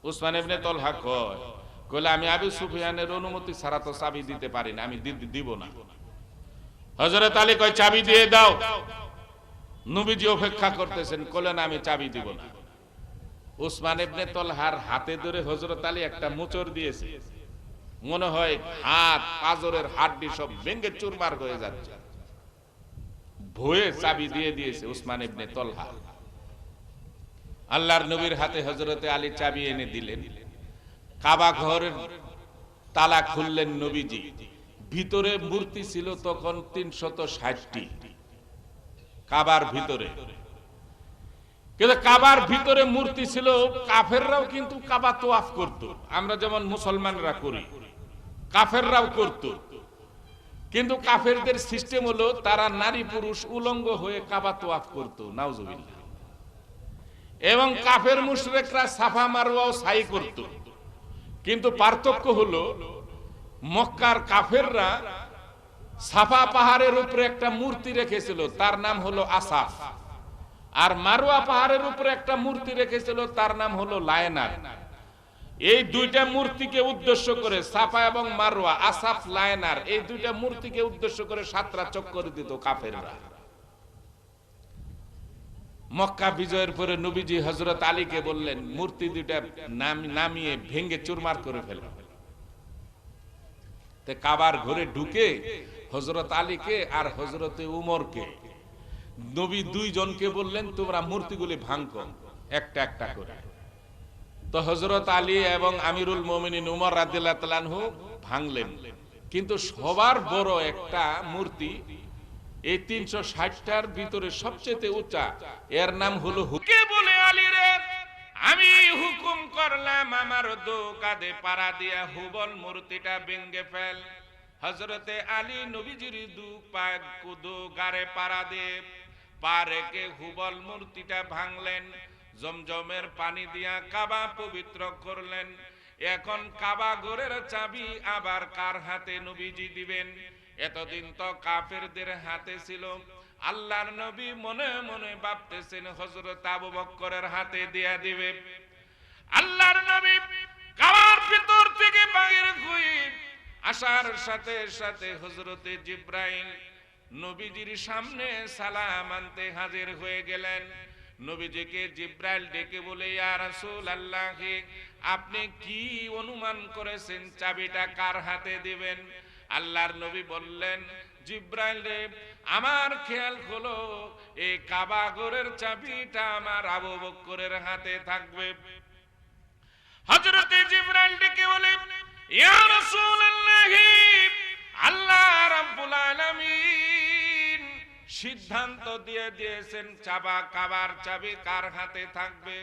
উসমান ইবনে তলহা কইলে আমি আবু সুফিয়ানের অনুমতি ছাড়া তো চাবি দিতে পারি না, আমি দিব না। হযরত আলী কয় চাবি দিয়ে দাও। নবীজি অপেক্ষা করতেছেন, কইলেন আমি চাবি দিব না। উসমান ইবনে তলহার হাতে ধরে হযরত আলী একটা মোচড় দিয়েছে। মনে হয় হাত পাজরের হাড্ডি সব ভেঙে চুরমার হয়ে যাচ্ছে। হয়ে চাবি দিয়ে দিয়েছে উসমান ইবনে তলহা। আল্লাহর নবীর হাতে হযরতে আলী চাবি এনে দিলেন। কাবা ঘরের তালা খুললেন নবীজি। ভিতরে মূর্তি ছিল তখন 360টি কাবার ভিতরে। কিন্তু কাবার ভিতরে মূর্তি ছিল, কাফেররাও কিন্তু কাবা তোয়াফ করত, আমরা যেমন মুসলমানরা করি, কাফেররাও করত। কিন্তু কাফেরদের সিস্টেম হলো তারা নারী পুরুষ উলঙ্গ হয়ে কাবা তোয়াফ করত, নাউজুবিল্লাহ। এবং কাফের মুশরিকরা সাফা মারওয়াও সাই করত। কিন্তু পার্থক্য হলো মক্কার কাফেররা সাফা পাহাড়ের উপরে একটা মূর্তি রেখেছিল, তার নাম হলো আসাফ। আর মারওয়া পাহাড়ের উপরে একটা মূর্তি রেখেছিল, তার নাম হলো লায়নার। এই দুইটা মূর্তিকে উদ্দেশ্য করে, সাফা এবং মারওয়া, আসাফ লায়নার, এই দুইটা মূর্তিকে উদ্দেশ্য করে 7টা চক্কর দিত কাফেররা। মক্কা বিজয়ের পরে নবীজি হযরত আলীকে বললেন মূর্তি দুইটা নামিয়ে ভেঙে চুরমার করে ফেলো। তে কাবার ঘরে ঢুকে হযরত আলীকে আর হযরতে উমরকে নবী দুইজনকে বললেন তোমরা মূর্তিগুলি ভাঙো একটা একটা করে। তো হযরত আলী এবং আমিরুল মুমিনিন উমর রাদিয়াল্লাহু তাআলা আনহু ভাঙলেন। কিন্তু সবার বড় একটা মূর্তি, এই 360টার ভিতরে সবচেয়ে উঁচা, এর নাম হলো হুকে বলে আলী রে আমি হুকুম করলাম আমার দো কাঁধে পাড়া দিয়া হুবল মূর্তিটা ভেঙে ফেল। হযরতে আলী নবীজির দু পা কুদো গারে পাড়া দিয়ে পা রেখে হুবল মূর্তিটা ভাঙলেন। জমজমের পানি দিয়া কাবা পবিত্র করলেন। এখন কাবা ঘরের চাবি আবার কার হাতে নবীজি দিবেন? এতদিন তো কাফেরদের হাতে ছিল। আল্লাহর নবী মনে মনে ভাবতেছেন হযরত আবু বকরের হাতে দিয়া দিবে। আল্লাহর নবী কাবার ভিতর থেকে বাইরে হয়ে আসার সাথে সাথে হযরতে জিবরাইল নবীজির সামনে সালাম আনতে হাজির হয়ে গেলেন। নবীজিকে জিবরাইল ডেকে বলে ইয়া রাসূলুল্লাহ, আপনি কি অনুমান করেছেন চাবিটা কার হাতে দিবেন? আল্লাহর নবী বললেন জিবরাইল রে, আমার খেয়াল হলো এই কাবা ঘরের চাবিটা আমার আবু বকরের হাতে থাকবে। হযরতে জিবরাইল ডেকে বলে ইয়া রাসূলুল্লাহ, আল্লাহ রাব্বুল আলামিন সিদ্ধান্ত দিয়ে দিয়েছেন কাবার চাবি কার হাতে থাকবে।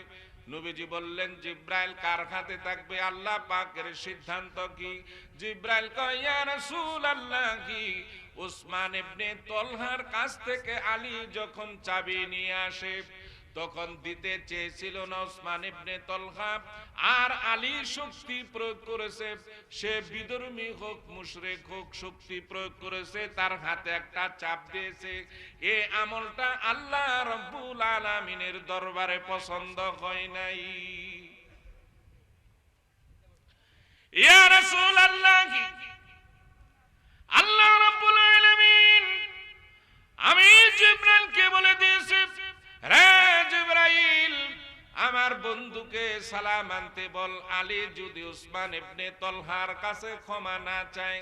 নবীজি বললেন জিবরাইল কার হাতে থাকবে? আল্লাহ পাকের সিদ্ধান্ত কি? জিবরাইল কয় ইয়া রাসূলুল্লাহ, উসমান ইবনে তলহার কাছ থেকে আলী যখন চাবি নিয়ে আসে তখন দিতে চেয়েছিল না উসমান ইবনে তলহা, আর আলী শক্তি প্রয়োগ করেছে। সে বিধর্মী হোক মুশরিক হোক, শক্তি প্রয়োগ করেছে, তার হাতে একটা চাপ দিয়েছে। এই আমলটা আল্লাহ রাব্বুল আলামিনের দরবারে পছন্দ হয় নাই। ইয়া রাসূলুল্লাহ, আল্লাহ রাব্বুল আলামিন আমি জিবরাইলকে বলে দিয়েছি, রে জিবরাইল আমার বন্ধুকে সালাম আনতে বল। আলী যদি উসমান ইবনে তলহার কাছে ক্ষমা না চায়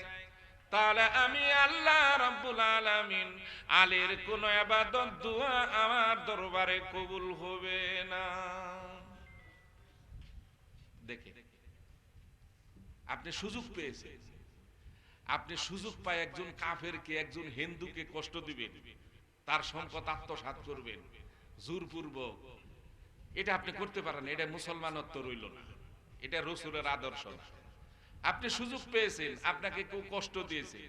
তাহলে আমি আল্লাহ রাব্বুল আলামিন আলীর কোন ইবাদত দোয়া আমার দরবারে কবুল হবে না। দেখে আপনি সুযোগ পেয়েছেন, আপনি সুযোগ পায় একজন কাফেরকে, একজন হিন্দুকে কষ্ট দিবেন, তার সম্পদ আত্মসাৎ করবেন জোরপূর্বক, এটা আপনি করতে পারেন। এটা মুসলমানত্ব রইল না, এটা রাসূলের আদর্শ না। আপনি সুযোগ পেয়েছেন, আপনাকে কেউ কষ্ট দিয়েছে,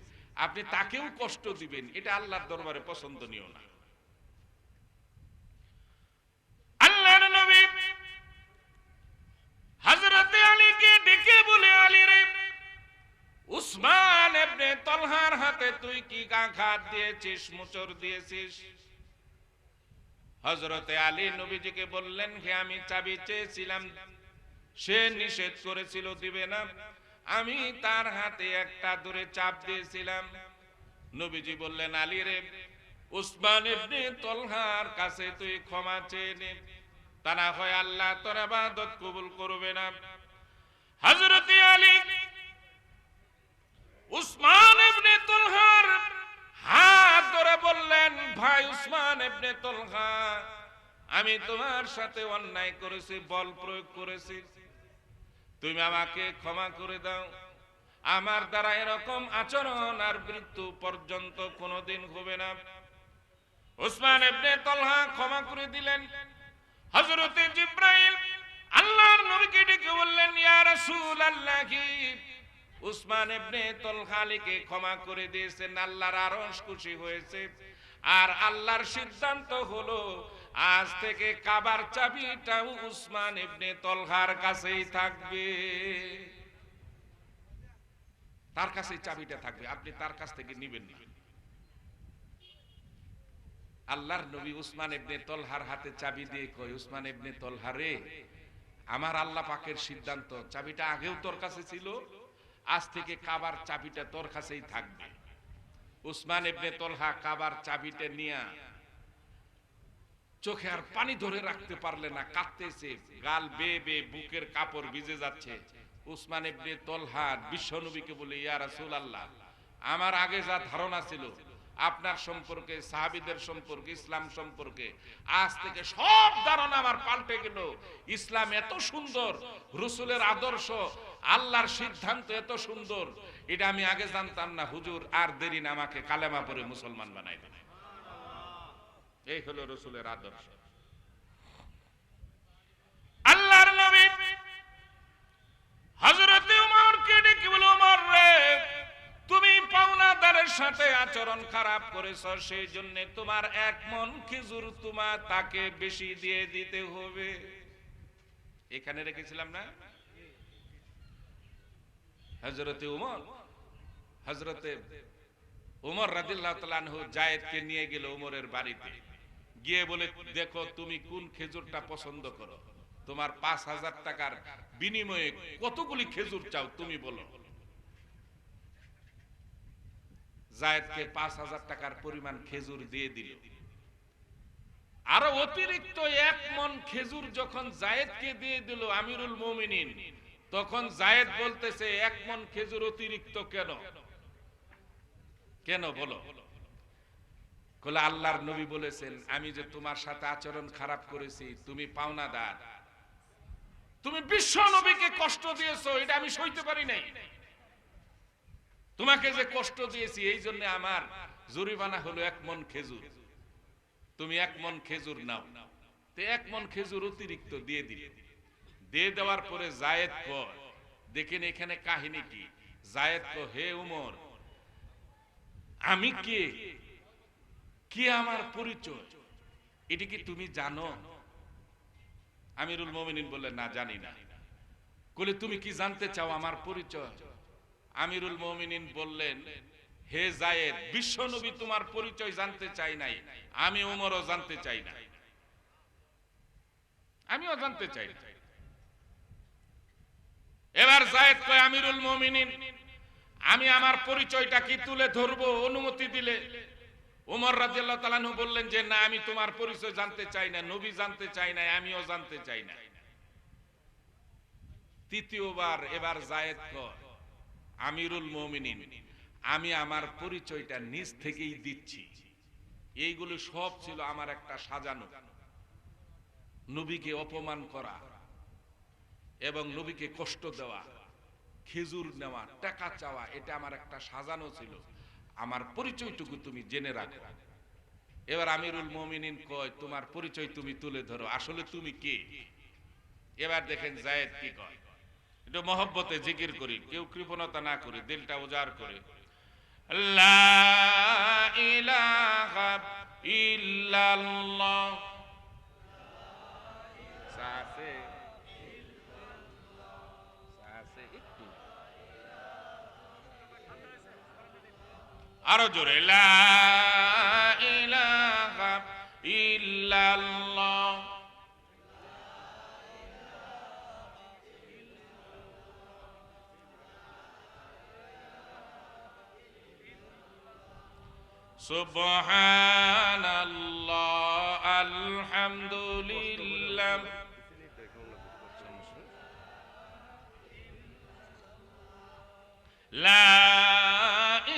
আপনি তাকেও কষ্ট দিবেন, এটা আল্লাহর দরবারে পছন্দনীয় না। আল্লাহর নবী হযরত আলীকে ডেকে বলে আলী রে, উসমান ইবনে তলহার হাতে তুই কি আঘাত দিয়েছিস, মোচড় দিয়েছিস? হযরতে আলী নবীজিকে বললেন হে আমি চাবি চেয়েছিলাম, সে নিষেধ করেছিল দিবে না, আমি তার হাতে একটা ধরে চাপ দিয়েছিলাম। নবীজি বললেন আলী রে, উসমান ইবনে তলহার কাছে তুই ক্ষমা চেয়ে নে, তা না হয় আল্লাহ তোর ইবাদত কবুল করবে না। হযরতে আলী উসমান ইবনে তলহার হাত ধরে বললেন, ভাই উসমান ইবনে তলহা, আমি তোমার সাথে অন্যায় করেছি, বল প্রয়োগ করেছি, তুমি আমাকে ক্ষমা করে দাও। আমার দ্বারা এরকম আচরণ আর মৃত্যু পর্যন্ত কোনোদিন হবে না। উসমান ইবনে তলহা ক্ষমা করে দিলেন। হযরতে জিবরাইল আল্লাহর নবীকে ডেকে বললেন, ইয়া রাসূলুল্লাহ, উসমান ইবনে তলহা আলীকে ক্ষমা করে দিয়েছেন, আল্লাহর আরশ খুশি হয়েছে। আর আল্লাহর সিদ্ধান্ত হলো আজ থেকে কাবার চাবিটাও উসমান ইবনে তলহার কাছেই থাকবে। তার কাছেই চাবিটা থাকবে, আপনি তার কাছ থেকে নেবেন না। আল্লাহর নবী উসমান ইবনে তলহার হাতে চাবি দিয়ে কয়, উসমান ইবনে তলহা রে, আমার আল্লাহ পাকের সিদ্ধান্ত, চাবিটা আগেও তোর কাছে ছিল, আজ থেকে কাবার চাবিটা তোর কাছেই থাকবে। উসমান ইবনে তলহা কাবার চাবিটা নিয়ে চোখে আর পানি ধরে রাখতে পারলে না, কাঁদতেছে, গাল বেয়ে বেয়ে বুকের কাপড় ভিজে যাচ্ছে। উসমান ইবনে তলহা বিশ্বনবীকে বলে, ইয়া রাসূলুল্লাহ, আমার আগে যা ধারণা ছিল আপনার সম্পর্কে, সাহাবীদের সম্পর্কে, ইসলাম সম্পর্কে, আজ থেকে সব ধারণা আমার পাল্টে গেল। ইসলাম এত সুন্দর, রাসূলের আদর্শ, আল্লাহর সিদ্ধান্ত এত সুন্দর, এটা আমি আগে জানতাম না। হুজুর আর দেরি না, আমাকে কালেমা পড়ে মুসলমান বানাই দেন। এই হলো রাসূলের আদর্শ। আল্লাহর নবী হযরত ওমরকে ডেকে বলে, ওমর রে, তুমি পাওনাদারের সাথে আচরণ খারাপ করেছো, সেই জন্য তোমার 1 মণ খেজুর তোমার তাকে বেশি দিয়ে দিতে হবে। এখানে রেখেছিলাম না হযরতে ওমর রাদিয়াল্লাহু তাআলা আনহু যায়েদকে নিয়ে গেল ওমরের বাড়িতে, গিয়ে বলে, দেখো তুমি কোন খেজুরটা পছন্দ করো, তোমার 5000 টাকার বিনিময়ে কতগুলি খেজুর চাও তুমি বলো। যায়েদকে 5000 টাকার পরিমাণ খেজুর দিয়ে দিল। আরো অতিরিক্ত 1 মণ খেজুর যখন যায়েদকে দিয়ে দিল আমিরুল মুমিনিন, তখন যায়েদ বলতেছে, 1 মণ খেজুর অতিরিক্ত কেন? কেন বলো? বলে, আল্লাহর নবী বলেছেন, আমি যে তোমার সাথে আচরণ খারাপ করেছি, তুমি পাওনাদার, তুমি বিশ্ব নবীকে কষ্ট দিয়েছো, এটা আমি সইতে পারি নাই। তোমাকে যে কষ্ট দিয়েছি, এই জন্য আমার জরিমানা হলো 1 মণ খেজুর। তুমি 1 মণ খেজুর নাও। তো 1 মণ খেজুর অতিরিক্ত দিয়ে দিলে। দিয়ে দেওয়ার পরে যায়েদ কয়, দেখেন এখানে কাহিনী কি। যায়েদ কয়, হে উমর, আমি কে, কি আমার পরিচয়, এটা কি তুমি জানো? আমিরুল মুমিনিন বললেন, না জানি না। বলে, তুমি কি জানতে চাও আমার পরিচয়? আমিরুল মুমিনিন বললেন, হে যায়েদ, বিশ্বনবী তোমার পরিচয় জানতে চাই নাই, আমি ওমরও জানতে চাই না, আমিও জানতে চাই না। এবার যায়েদ কয়, আমিরুল মুমিনিন, আমি আমার পরিচয়টা কি তুলে ধরবো, অনুমতি দিলে? ওমর রাদিয়াল্লাহু তাআলা আনহু বললেন যে, না, আমি তোমার পরিচয় জানতে চাই না, নবী জানতে চাই না, আমিও জানতে চাই না। তৃতীয়বার এবার যায়েদ কয়, আমিরুল মুমিনিন, আমি আমার পরিচয়টা নিজ থেকেই দিচ্ছি। এইগুলো সব ছিল আমার একটা সাজানো, নবীকে অপমান করা এবং নবীকে কষ্ট দেওয়া, খেজুর নেওয়া, টাকা চাওয়া, এটা আমার একটা সাজানো ছিল। আমার পরিচয়টুকু তুমি জেনে রাখো। এবার আমিরুল মুমিনিন কয়, তোমার পরিচয় তুমি তুলে ধরো, আসলে তুমি কে? এবার দেখেন যায়েদ কি কয়, একটু মহব্বতে জিকির করি, কেউ কৃপণতা না করে, দিলটা উজাড় করে। লা ইলাহা ইল্লাল্লাহ, সাসে সাসে একটু আরো জোরে, লা ইলাহা ইল্লাল্লাহ। সুবহানাল্লাহ, আলহামদুলিল্লাহ, লা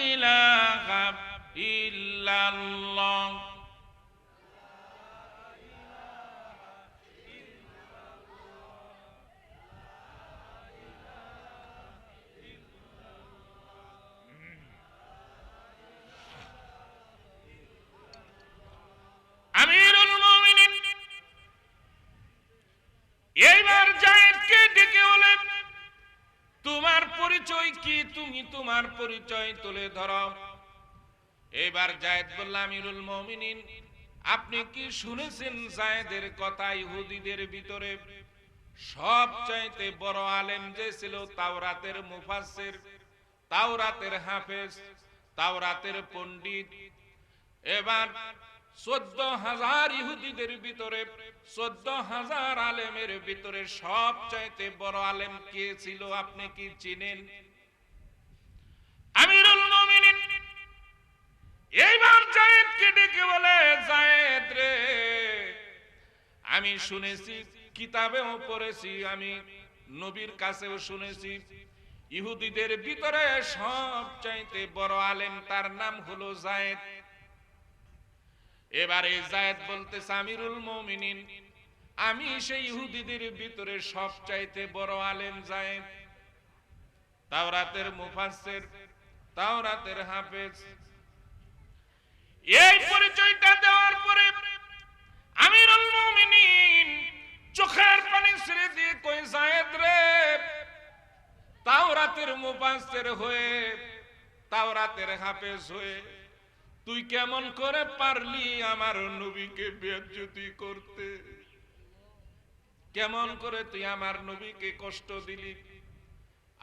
ইলাহা কি তুমি তোমার পরিচয় তুলে ধরো। এবার যায়েদ বলল, আমিরুল মুমিনিন, আপনি কি শুনেছেন যায়েদের কথা? ইহুদিদের ভিতরে সবচাইতে বড় আলেম যে ছিল তাওরাতের মুফাসসির, তাওরাতের হাফেজ, তাওরাতের পণ্ডিত। এবার 14,000 ইহুদিদের ভিতরে 14,000 আলেমের ভিতরে সবচাইতে বড় আলেম কে ছিল আপনি কি চিনেন? আমিরুল মুমিনিন এইবার যায়েদকে ডেকে বলে, যায়েদ রে, আমি শুনেছি, কিতাবেও পড়েছি, আমি নবীর কাছেও শুনেছি, ইহুদিদের ভিতরে সবচাইতে বড় আলেম তার নাম হলো যায়েদ। এবারে যায়েদ বলতেছে, আমিরুল মুমিনিন, আমি সেই ইহুদিদের ভিতরে সবচাইতে বড় আলেম যায়েদ, তাওরাতের মুফাসসির, তাওরাতের হাফেজ। এই পরিচয়টা দেওয়ার পরে আমিরুল মুমিনিন চোখের পানি ছেড়ে দিয়ে কই, যায়েদ রে, তাওরাতের মুফাসসির হয়ে, তাওরাতের হাফেজ হয়ে তুই কেমন করে পারলি আমার নবীকে বেইজ্জতি করতে? কেমন করে তুই আমার নবীকে কষ্ট দিলি,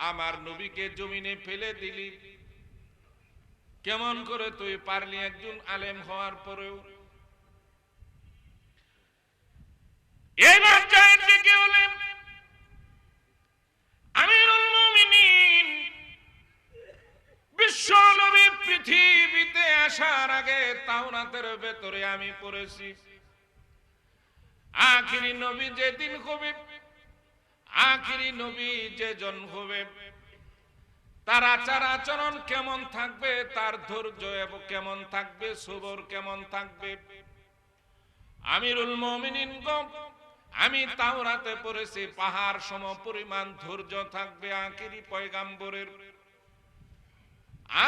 আমার নবীকে জমিনে ফেলে দিলি? কেমন করে তুই পারলি একজন আলেম হওয়ার পরেও? এইবার যায়েদ ডেকে বলেন, আমিরুল মুমিনিন, বিশ্ব নবী পৃথিবীতে আসার আগে তাওরাতের ভেতরে আমি পড়েছি, আখিরি নবী যেদিন হবে, আখিরি নবী যেজন হবে, তার আচার আচরণ কেমন থাকবে, তার ধৈর্য এবং কেমন থাকবে, সবর কেমন থাকবে। আমিরুল মুমিনিন গো, আমি তাওরাতে পড়েছি পাহাড় সম পরিমাণ ধৈর্য থাকবে আখিরি পয়গাম্বরের।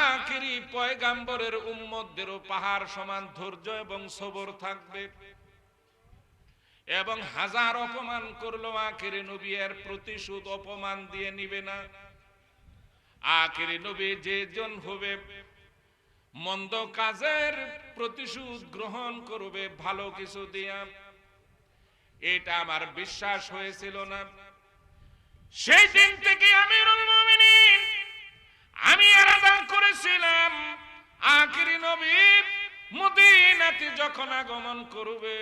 আখিরি পয়গাম্বরের উম্মতদেরও পাহাড় সমান ধৈর্য এবং সবর থাকবে, এবং হাজার অপমান করলো আখিরি নবী এর প্রতিশোধ অপমান দিয়ে নিবে না। আখিরি নবী যেজন হবে মন্দ কাজের প্রতিশোধ গ্রহণ করবে ভালো কিছু দিয়া। এটা আমার বিশ্বাস হয়েছিল না। সেই দিন থেকে আমিরুল মুমিনিন আমি ইরাদা করেছিলাম, আখিরি নবী মদিনাতে যখন আগমন করবে,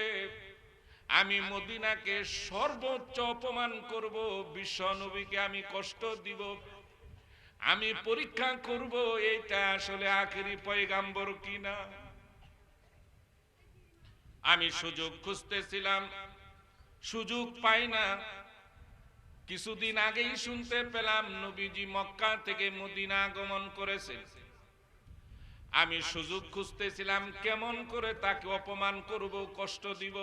আমি মদিনাকে সর্বোচ্চ অপমান করব, বিশ্ব নবীকে আমি কষ্ট দিব, আমি পরীক্ষা করব এইটা আসলে আখিরি পয়গাম্বর কিনা। আমি সুযোগ খুঁজতেছিলাম, সুযোগ পাই না। কিছুদিন আগেই শুনতে পেলাম নবীজি মক্কা থেকে মদিনা আগমন করেছে। আমি সুযোগ খুঁজতেছিলাম কেমন করে তাকে অপমান করব, কষ্ট দিব।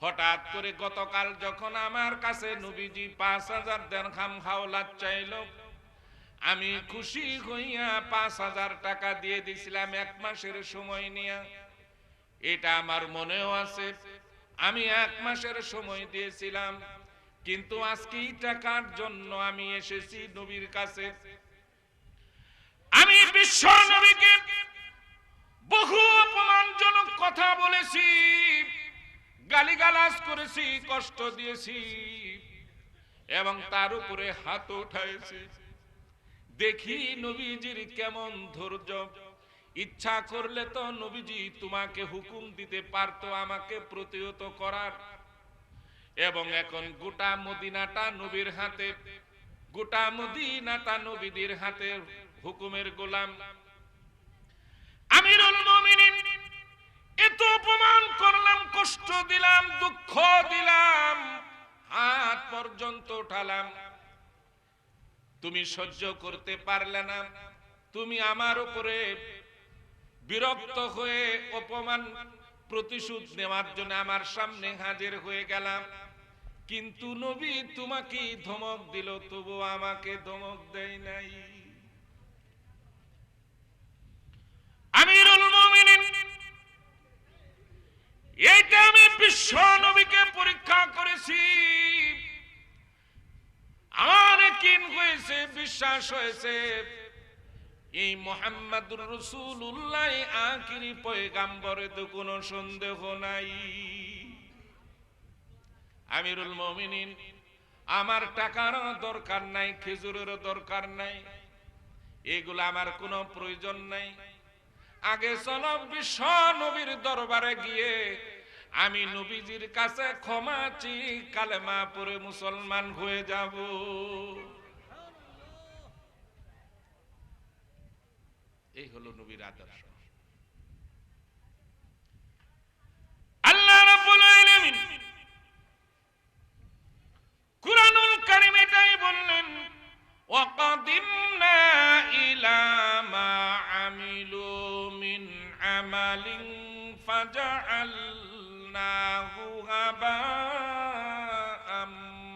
হঠাৎ করে গতকাল যখন আমার কাছে নবীজি 5,000 দিরহাম হাওলাত চাইল, আমি খুশি হইয়া 5,000 টাকা দিয়ে দিছিলাম 1 মাসের সময় নিয়ে। এটা আমার মনেও আছে, আমি 1 মাসের সময় দিয়েছিলাম। কিন্তু আজকে এই টাকার জন্য আমি এসেছি নবীর কাছে। আমি বিশ্ব নবীকে বহু অপমানজনক কথা বলেছি, গালিগালাজ করেছি, কষ্ট দিয়েছি, এবং তার উপরে হাত উঠাইছি। দেখি নবীজির কেমন ধৈর্য। ইচ্ছা করলে তো নবীজি তোমাকে হুকুম দিতে পারতো আমাকে প্রতিহত করার। এবং এখন গোটা মদিনাটা নবীর হাতে, গোটা মদিনাটা নবীদের হাতে হুকুমের গোলাম। আমিরুল মুমিনিন এত অপমান করলাম, কষ্ট দিলাম, দুঃখ দিলাম, হাত পর্যন্ত উঠালাম, তুমি সহ্য করতে পারলে না। তুমি আমার উপরে বিরক্ত হয়ে অপমান প্রতিশোধ নেওয়ার জন্য আমার সামনে হাজির হয়ে গেলাম। কিন্তু নবী তোমাকে ধমক দিল, তবু আমাকে ধমক দেয় নাই। আমিরুল মুমিনিন এইটা আমি বিশ্ব নবীকে পরীক্ষা করেছি। আমার কিন হয়েছে বিশ্বাস হয়েছে এই মুহাম্মাদুর রাসূলুল্লাহ আখিরি পয়গাম্বরে তো কোনো সন্দেহ নাই। আমিরুল মুমিনিন, আমার টাকার দরকার নাই, খেজুরের দরকার নাই, এগুলো আমার কোনো প্রয়োজন নাই। আগে চলো বিশ্ব নবীর দরবারে গিয়ে আমি নবীজির কাছে ক্ষমা চেয়ে কালেমা পড়ে মুসলমান হয়ে যাব। এই হলো নবীর আদর্শ। আল্লাহ রাব্বুল আলামিন কুরআনুল কারীম এটাই বললেন, ওয়াকাদিমনা ইলা মা আমিলু মিন আমালিন ফাজআলনাহু হাবাআম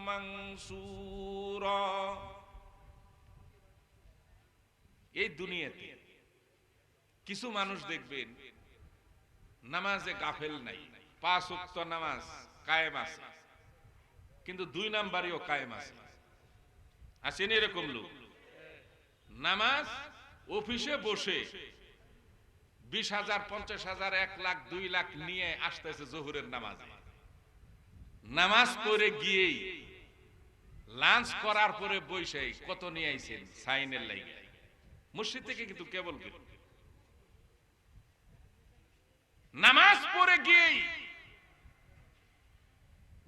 মানসুরা। এই দুনিয়াতে কিছু মানুষ দেখবেন নামাজে গাফেল নাই, 5 ওয়াক্ত নামাজ কায়েম আছে, কিন্তু 2 নাম্বারইও কায়েম আছে। আছেন এরকম লোক? নামাজ অফিসে বসে 20,000, 50,000, 1 লাখ, 2 লাখ নিয়ে আসতেছে জোহরের নামাজে। নামাজ পড়ে গিয়েই লাঞ্চ করার পরে বসে কত নিয়ে আইছেন সাইনের লাইগে, মসজিদ থেকে কিন্তু কেবল নামাজ পড়ে গিয়েই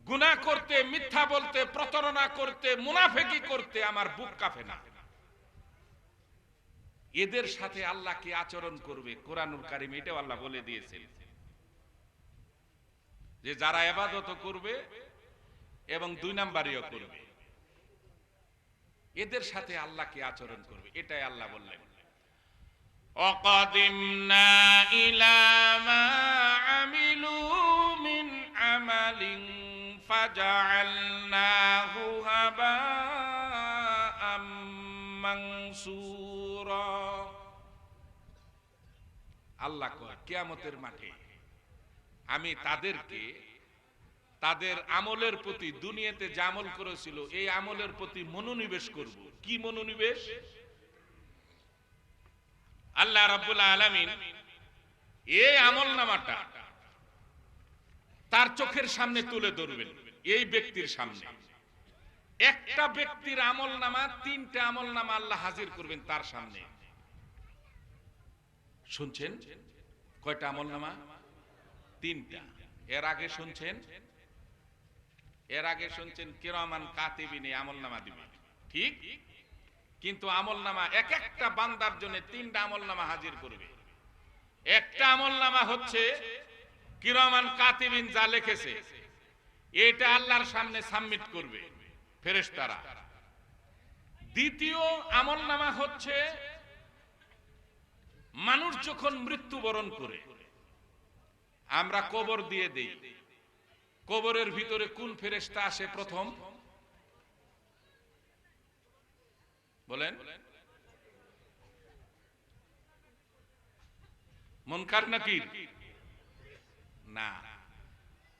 গুনাহ করতে, মিথ্যা বলতে, প্রতারণা করতে, মুনাফিকি করতে আমার বুক কাঁপে না। এদের সাথে আল্লাহ কি আচরণ করবে? কোরআনুল কারীম এটাও আল্লাহ বলে দিয়েছেন যে যারা ইবাদত করবে এবং 2 নাম্বারিও করবে, এদের সাথে আল্লাহ কি আচরণ করবে, এটাই আল্লাহ বললেন। وَقَدِمْنَا إِلَى مَا عَمِلُوا مِنْ عَمَلٍ فَجَعَلْنَاهُ هَبَاءً مَنْثُورًا। আল্লাহ কয় কিয়ামতের মাঠে আমি তাদেরকে তাদের আমলের প্রতি, দুনিয়াতে যে আমল করেছিল এই আমলের প্রতি মনোনিবেশ করব। কি মনোনিবেশ? আল্লাহ রাব্বুল আলামিন এই আমলনামাটা তার চোখের সামনে তুলে ধরবেন। এই ব্যক্তির সামনে একটা ব্যক্তির আমলনামা, 3টা আমলনামা আল্লাহ হাজির করবেন তার সামনে। শুনছেন কয়টা আমলনামা? 3টা। এর আগে শুনছেন কিরামান কাতিবিন আমলনামা দিবে, ঠিক? কিন্তু আমলনামা এক একটা বান্দার জন্য 3টা আমলনামা হাজির করবে। একটা আমলনামা হচ্ছে কিরামান কাতিবিন যা লিখেছে এটা আল্লাহর সামনে সাবমিট করবে ফেরেশতারা। দ্বিতীয় আমলনামা হচ্ছে মানুষ যখন মৃত্যুবরণ করে আমরা কবর দিয়ে দেই, কবরের ভিতরে কোন ফেরেশতা আসে প্রথম? বলেন। মুনকার নাকির? না,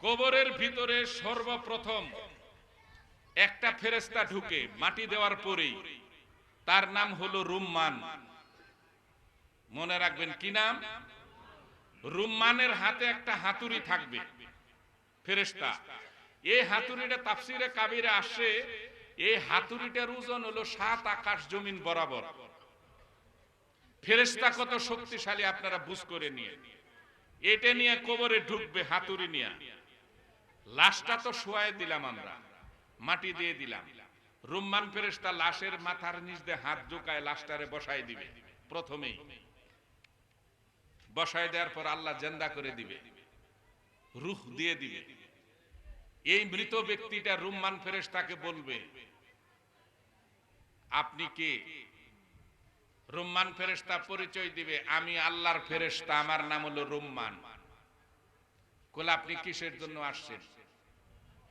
কবরের ভিতরে সর্বপ্রথম একটা ফেরেশতা ঢুকে মাটি দেওয়ার পরেই, তার নাম হলো রুম্মান। মনে রাখবেন কি নাম? রুম্মানের হাতে একটা হাতুড়ি থাকবে ফেরেশতা। এই হাতুড়িটা তাফসিরে কাবিরে আসে, এই হাতুড়িটার ওজন হলো 7 আকাশ জমিন বরাবর। ফেরেশতা কত শক্তিশালী আপনারা বুঝ করে নিয়ে এটা নিয়ে কবরে ঢুকবে হাতুড়ি নিয়ে। লাশটা তো শোয়ায় দিলাম, আমরা মাটি দিয়ে দিলাম। রুম্মান ফেরেশতা লাশের মাথার নিচ দিয়ে হাত ঢুকায় লাশটারে বসায় দিবে। প্রথমেই বসায় দেওয়ার পর আল্লাহ জিন্দা করে দিবে, রূহ দিয়ে দিবে। এই মৃত ব্যক্তিটা রুম্মান ফেরেশতাকে বলবে আপনি কে? রুম্মান ফেরেশতা পরিচয় দিবে, আমি আল্লাহর ফেরেশতা, আমার নাম হলো রুম্মান। কইলে আপনি কিসের জন্য আসছেন?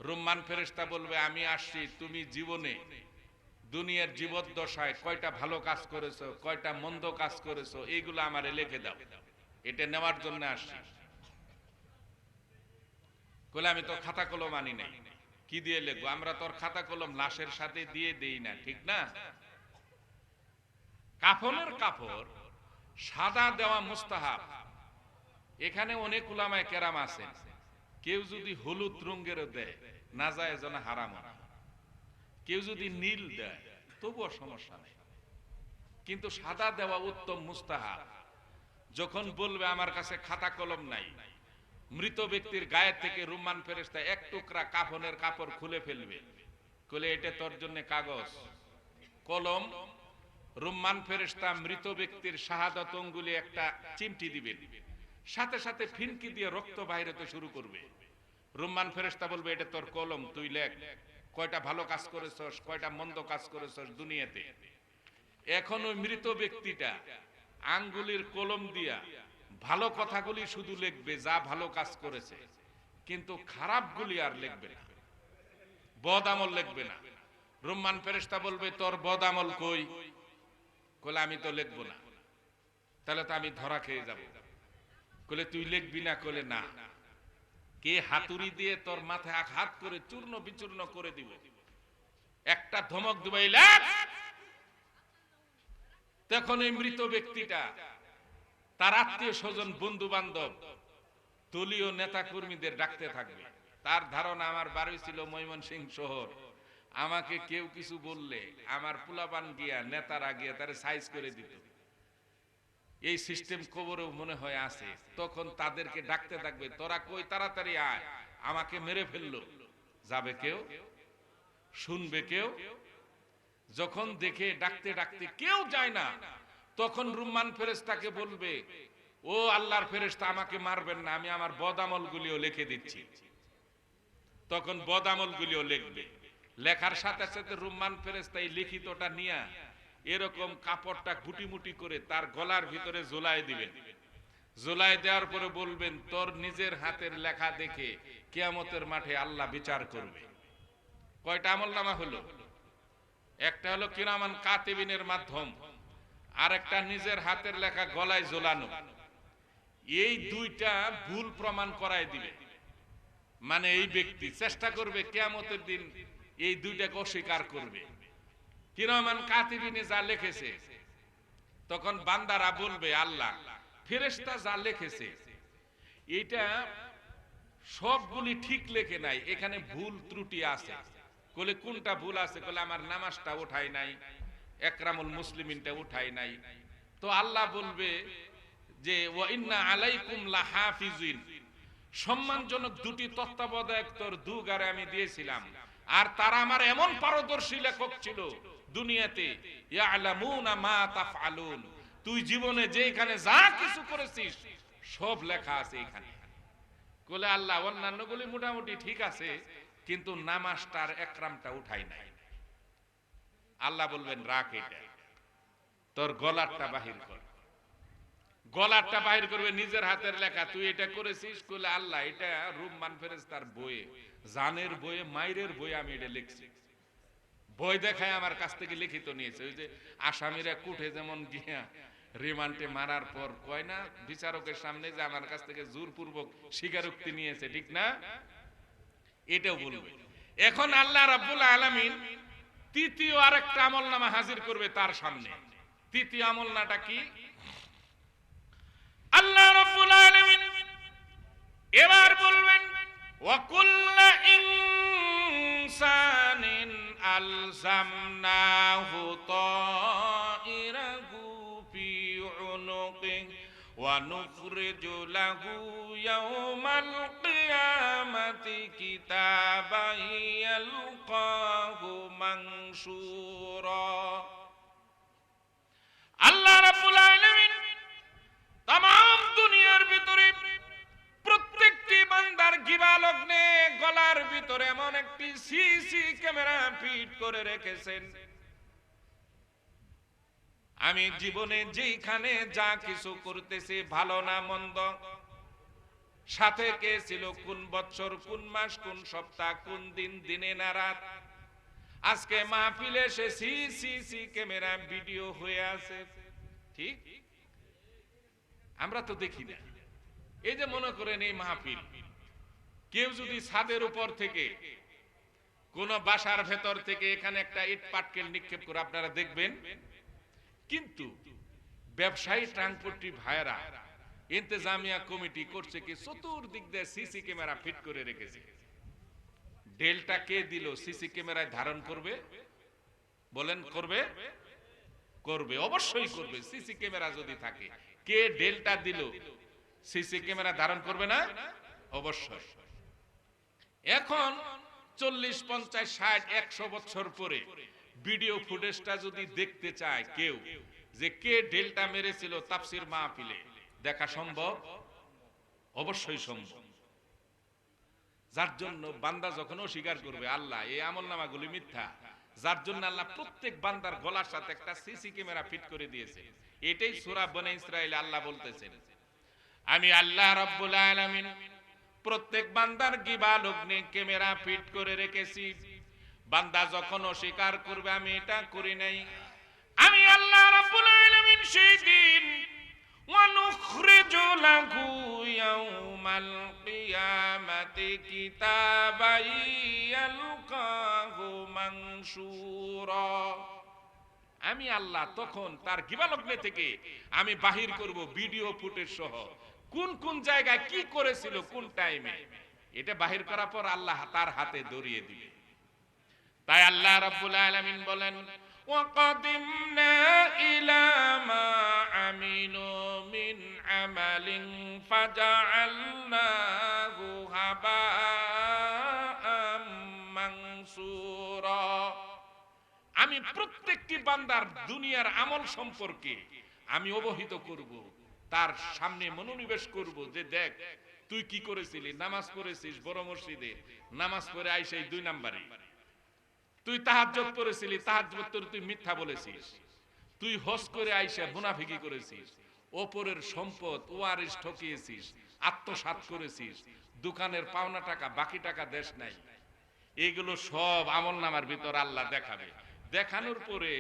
রুম্মান ফেরেশতা বলবে আমি আসছি তুমি জীবনে দুনিয়ার জীবদ্দশায় কয়টা ভালো কাজ করেছো, কয়টা মন্দ কাজ করেছো, এইগুলো আমারে লিখে দাও, এটা নেওয়ার জন্য আসছি। কইলে আমি তো খাতা কলম আনি নাই, কি দিয়ে লিখবো? আমরা তোর খাতা কলম লাশের সাথে দিয়ে দেই না, ঠিক না? কাফনের কাপড় সাদা দেওয়া মুস্তাহাব। এখানে অনেক উলামায়ে কেরাম আছেন, কেউ যদি হলুদ রঙের দেয় নাজায়েজ না হারাম না, কেউ যদি নীল দেয় তবুও সমস্যা নেই, কিন্তু সাদা দেওয়া উত্তম মুস্তাহাব। যখন বলবে আমার কাছে খাতা কলম নাই, মৃত ব্যক্তির গায়ে থেকে রুম্মান ফেরেশতা এক টুকরা কাফনের কাপড় খুলে ফেলবে, বলে এটা তোর জন্য কাগজ কলম। রুম্মান ফেরেশতা মৃত ব্যক্তির শাহাদাত আঙ্গুলে একটা চিমটি দিবেন, সাথে সাথে ফিনকি দিয়ে রক্ত বাইর হতে শুরু করবে। রুম্মান ফেরেশতা বলবে এটা তোর কলম, তুই লেখ কয়টা ভালো কাজ করেছস, কয়টা মন্দ কাজ করেছস দুনিয়াতে। এখন ওই মৃত ব্যক্তিটা আঙ্গুলের কলম দিয়া ভালো কথাগুলি শুধু লিখবে, যা ভালো কাজ করেছে, কিন্তু খারাপগুলি আর লিখবে না, বদ আমল লিখবে না। রুম্মান ফেরেশতা বলবে তোর বদ আমল কই? কলে আমি তো লিখবো না, তাহলে তো আমি ধরা খেয়ে যাব। কলে তুই লিখবি না? কলে না। কে হাতুড়ি দিয়ে তোর মাথায় আঘাত করে চূর্ণ বিচূর্ণ করে দিব, একটা ধমক দিবে লেখ। তখন এই মৃত ব্যক্তিটা তার আত্মীয় স্বজন বন্ধু বান্ধব দলীয় নেতা কর্মীদের ডাকতে থাকবে। তার ধারণা আমার বাড়ি ছিল ময়মনসিংহ শহর, আমাকে কেউ কিছু বললে আমার পোলাপান গিয়া নেতারা গিয়া তারে সাইজ করে দিত। এই সিস্টেম কবরেও মনে হয় আছে। তখন তাদেরকে ডাকতে থাকবে, তোরা কই, তাড়াতাড়ি আয়, আমাকে মেরে ফেললো। যাবে কেউ? শুনবে কেউ? যখন দেখে ডাকতে ডাকতে কেউ যায় না, তখন রুম্মান ফেরেশতাকে বলবে, ও আল্লাহর ফেরেশতা আমাকে মারবেন না, আমি আমার বদামল গুলিও লিখে দিচ্ছি। তখন বদামল গুলিও লিখবে। লেখার সাথে সাথে রুম্মান ফেরেশতা এই লিখিতটা নিয়ে এরকম কাপড়টা গুটিমুটি করে তার গলার ভিতরে ঝোলাই দিবেন। ঝোলাই দেওয়ার পরে বলবেন, তোর নিজের হাতের লেখা দেখে কিয়ামতের মাঠে আল্লাহ বিচার করবে। কয়টা আমলনামা হলো? একটা হলো কিরামান কাতিবিনের মাধ্যম, আর একটা নিজের হাতের লেখা গলায় ঝোলানো। এই দুইটা ভুল প্রমাণ করায় দিবে, মানে এই ব্যক্তি চেষ্টা করবে কিয়ামতের দিন এই দুইটাকে অস্বীকার করবে। কিরামান কাতিবিনে যা লিখেছে, তখন বান্দারা বলবে আল্লাহ ফেরেশতা যা লিখেছে এটা সবগুলি ঠিক লেখে নাই, এখানে ভুল ত্রুটি আছে। বলে কোনটা ভুল আছে? বলে আমার নামাজটা উঠাই নাই, একরামুল মুসলিমিনটা উঠাই নাই। তো আল্লাহ বলবে যে ওয়া ইন্না আলাইকুম লাহাফিজিন, সম্মানজনক দুটি তত্ত্বাবধায়ক তোর দুগারে আমি দিয়েছিলাম, আর তারা আমার এমন পারদর্শী লেখক ছিল দুনিয়াতে, ইয়ালামুনা মা তাফআলুন, তুই জীবনে যেখানে যা কিছু করেছিস সব লেখা আছে এখানে। বলে আল্লাহ অন্যান্যগুলি মোটামুটি ঠিক আছে, কিন্তু নামাজটার একরামটা উঠাই নাই। আল্লাহ বলবেন রাখ, এটা তোর গলারটা বাহির কর। গলারটা বাহির করবে, নিজের হাতের লেখা, তুই এটা করেছিস? বলে আল্লাহ এটা রুম্মান ফেরেশতার বইয়ে, জানের বইয়ে, মাইরের বইয়ে আমি এটা লিখছি। বই দেখায় আমার কাছ থেকে লিখিত নিয়েছে। ওই যে আসামিরা কুঠে যেমন গিয়া রিমান্ডে মারার পর কয় না বিচারকের সামনে যে আমার কাছ থেকে জোরপূর্বক স্বীকারোক্তি নিয়েছে, ঠিক না? এটাও বলবে। এখন আল্লাহ রাব্বুল আলামিন তৃতীয় আরেকটা আমলনামা হাজির করবে তার সামনে। তৃতীয় আমলনাটা কি? আল্লাহ রাব্বুল আলামিন এবার বলবেন ওয়া কুল্লু ইনসানিন আলজামনাহু তাইরাহু ফি উনুকিহি ওয়া নুখরিজু লাহু ইয়াওমাল কিয়ামাতি কিতাবান ইয়ালকাহু মানশুরা। আল্লাহ রাব্বুল আলামিন तमाम দুনিয়ার ভিতরে প্রত্যেকটি বান্দার গিবা লগ্নে গলার ভিতরে এমন একটি সিসি ক্যামেরা ফিট করে রেখেছেন। আমি জীবনে যেখানে যা কিছু করতেছি, ভালো না মন্দ, সাথে কে ছিল, কোন বছর, কোন মাস, কোন সপ্তাহ, কোন দিন, দিনে না রাত, আজকে মাহফিলে সে সিসি ক্যামেরা ভিডিও হয়ে আছে। ঠিক আমরা তো দেখি না। এই যে মনে করেন এই মাহফিল, কেউ যদি ছাদের উপর থেকে কোন বাসার ভেতর থেকে এখানে একটা ইট পাটকেল নিক্ষেপ করে, আপনারা দেখবেন কিন্তু ব্যবসায়ী ট্রাঙ্কপট্টি ভাইরা ইন্তেজামিয়া কমিটি করছে কি চতুর্দিক দিয়ে সিসি ক্যামেরা ফিট করে রেখেছে। ডেলটা কে দিল? সিসি ক্যামেরায় ধারণ করবে? বলেন করবে? করবে, অবশ্যই করবে। সিসি ক্যামেরা যদি থাকে, কে ডেলটা দিল সিসি ক্যামেরা ধারণ করবে না? অবশ্যই। এখন 40, 50, 60, 100 বছর পরে ভিডিও ফুটেজটা যদি দেখতে চায় কেউ, যে কে ডেলটা মেরেছিল তাফসির মাহফিলে, দেখা সম্ভব? অবশ্যই সম্ভব। যার জন্য বান্দা যখন অস্বীকার করবে আল্লাহ এই আমলনামাগুলি মিথ্যা, যার জন্য আল্লাহ প্রত্যেক বান্দার গলার সাথে একটা সিসি ক্যামেরা ফিট করে দিয়েছে। এটাই সূরা বনী ইসরাঈল আল্লাহ বলতেছেন, আমি আল্লাহ রাব্বুল আলামিন প্রত্যেক বান্দার গিবা লগ্নে ক্যামেরা ফিট করে রেখেছি। বান্দা যখন অস্বীকার করবে আমি এটা করি নাই, আমি আল্লাহ রাব্বুল আলামিন সেই দিন ওয়ানুখরিজু লাহু ইয়াউমাল কিয়ামাতি কিতাবাই ইয়ালকাহু মানশুরা, আমি আল্লাহ তখন তার গিবালগ্নে থেকে আমি বাহির করব ভিডিও ফুটেজ সহ কোন কোন জায়গায় কি করেছিল কোন টাইমে, এটা বাহির করার পর আল্লাহ তার হাতে ধরিয়ে দিবে। তাই আল্লাহ রাব্বুল আলামিন বলেন, ওয়াকাদিমনা ইলা মা আমিলু মিন আমালিন ফাজআলনাহু হাবাআম মানসুরা, আমি প্রত্যেকটি বান্দার দুনিয়ার আমল সম্পর্কে আমি অবহিত করব, তার সামনে মনোনিবেশ করব যে দেখ তুই কি করেছিলি, নামাজ পড়েছিস বড় মসজিদে, নামাজ পড়ে আইসা 2 নম্বরে, তুই তাহাজ্জুদ করেছিলি, তাহাজ্জুদ তোর তুই মিথ্যা বলেছিস, তুই হজ করে আইসা মুনাফিকি করেছিস, ওপরের সম্পদ ওয়ারিস ঠকিয়েছিস, আত্মসাৎ করেছিস, দোকানের পাওনা টাকা বাকি টাকা দেশ নাই, এগুলো সব আমলনামার ভিতর আল্লাহ দেখাবে। দেখানোর পরে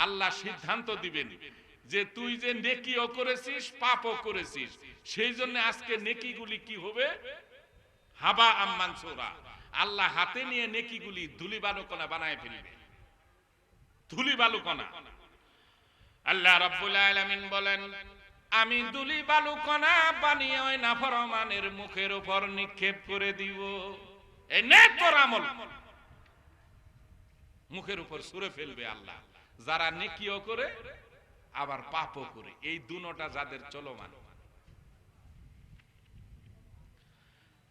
আল্লাহ সিদ্ধান্ত দিবেন যে তুই যে নেকিও করেছিস পাপও করেছিস, সেই জন্য আজকে নেকিগুলি কি হবে? হাবা আম মানসুরা, আল্লাহ হাতে নিয়ে নেকিগুলি ধুলি বালুকণা বানায় ফেলবে, ধুলি বালুকণা। আল্লাহ রাব্বুল আলামিন বলেন, আমি ধুলি বালুকণা বানিয়ে ওই নাফরমানের মুখের উপর নিক্ষেপ করে দিব। এই নে তোর আমল, মুখের উপর ছুঁড়ে ফেলবে আল্লাহ, যারা নেকিও করে আবার পাপও করে, এই দুটোটা যাদের চলমান।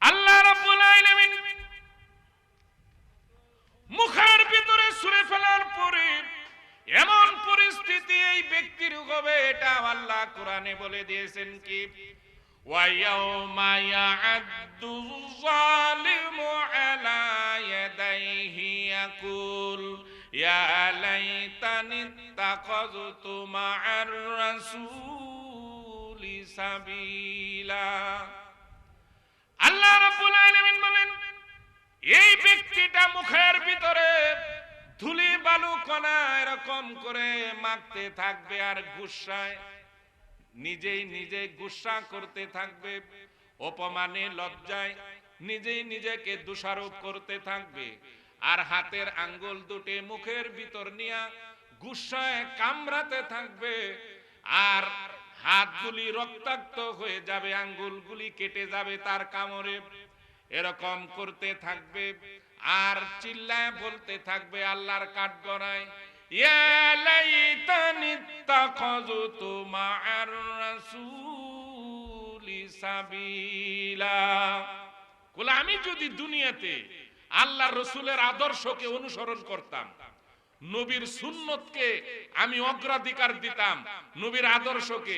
আল্লাহ রাব্বুল আলামিন মুখের ভিতরে ছুঁড়ে ফেলার পরে এমন পরিস্থিতি এই ব্যক্তির হবে, এটা আল্লাহ কোরআনে বলে দিয়েছেন কি, ওয়ায়াউমা ইয়া'আদ্দু যালিমু আলা ইয়াদাইহি ইয়াকুল ইয়া লাইতানি ইত্তাখাযতু মা'আর রাসূলি সাবিলা। আল্লাহ রাব্বুল আলামিন বলেন, এই ব্যক্তিটা মুখের ভিতরে ধুলি বালু কণা এরকম করে মাখতে থাকবে আর গুসায় নিজেই নিজে গুসা করতে থাকবে, অপমানে লজ্জায় নিজেই নিজেকে দোষারোপ করতে থাকবে, আর হাতের আঙ্গুল দুটি মুখের ভিতর নিয়ে গুসায় কামড়াতে থাকবে, আর হাতগুলি রক্তাক্ত হয়ে যাবে, আঙ্গুলগুলি কেটে যাবে তার কামড়ে, এরকম করতে থাকবে আর চিল্লায় বলতে থাকবে আল্লাহর কাঠগড়ায়, ইয়া লাইতানি ইত্তাখাযতু মা'আর রাসূলি সাবিলা। বলে আমি যদি দুনিয়াতে আল্লাহর রাসূলের আদর্শকে অনুসরণ করতাম, নবীর সুন্নতকে আমি অগ্রাধিকার দিতাম, নবীর আদর্শকে,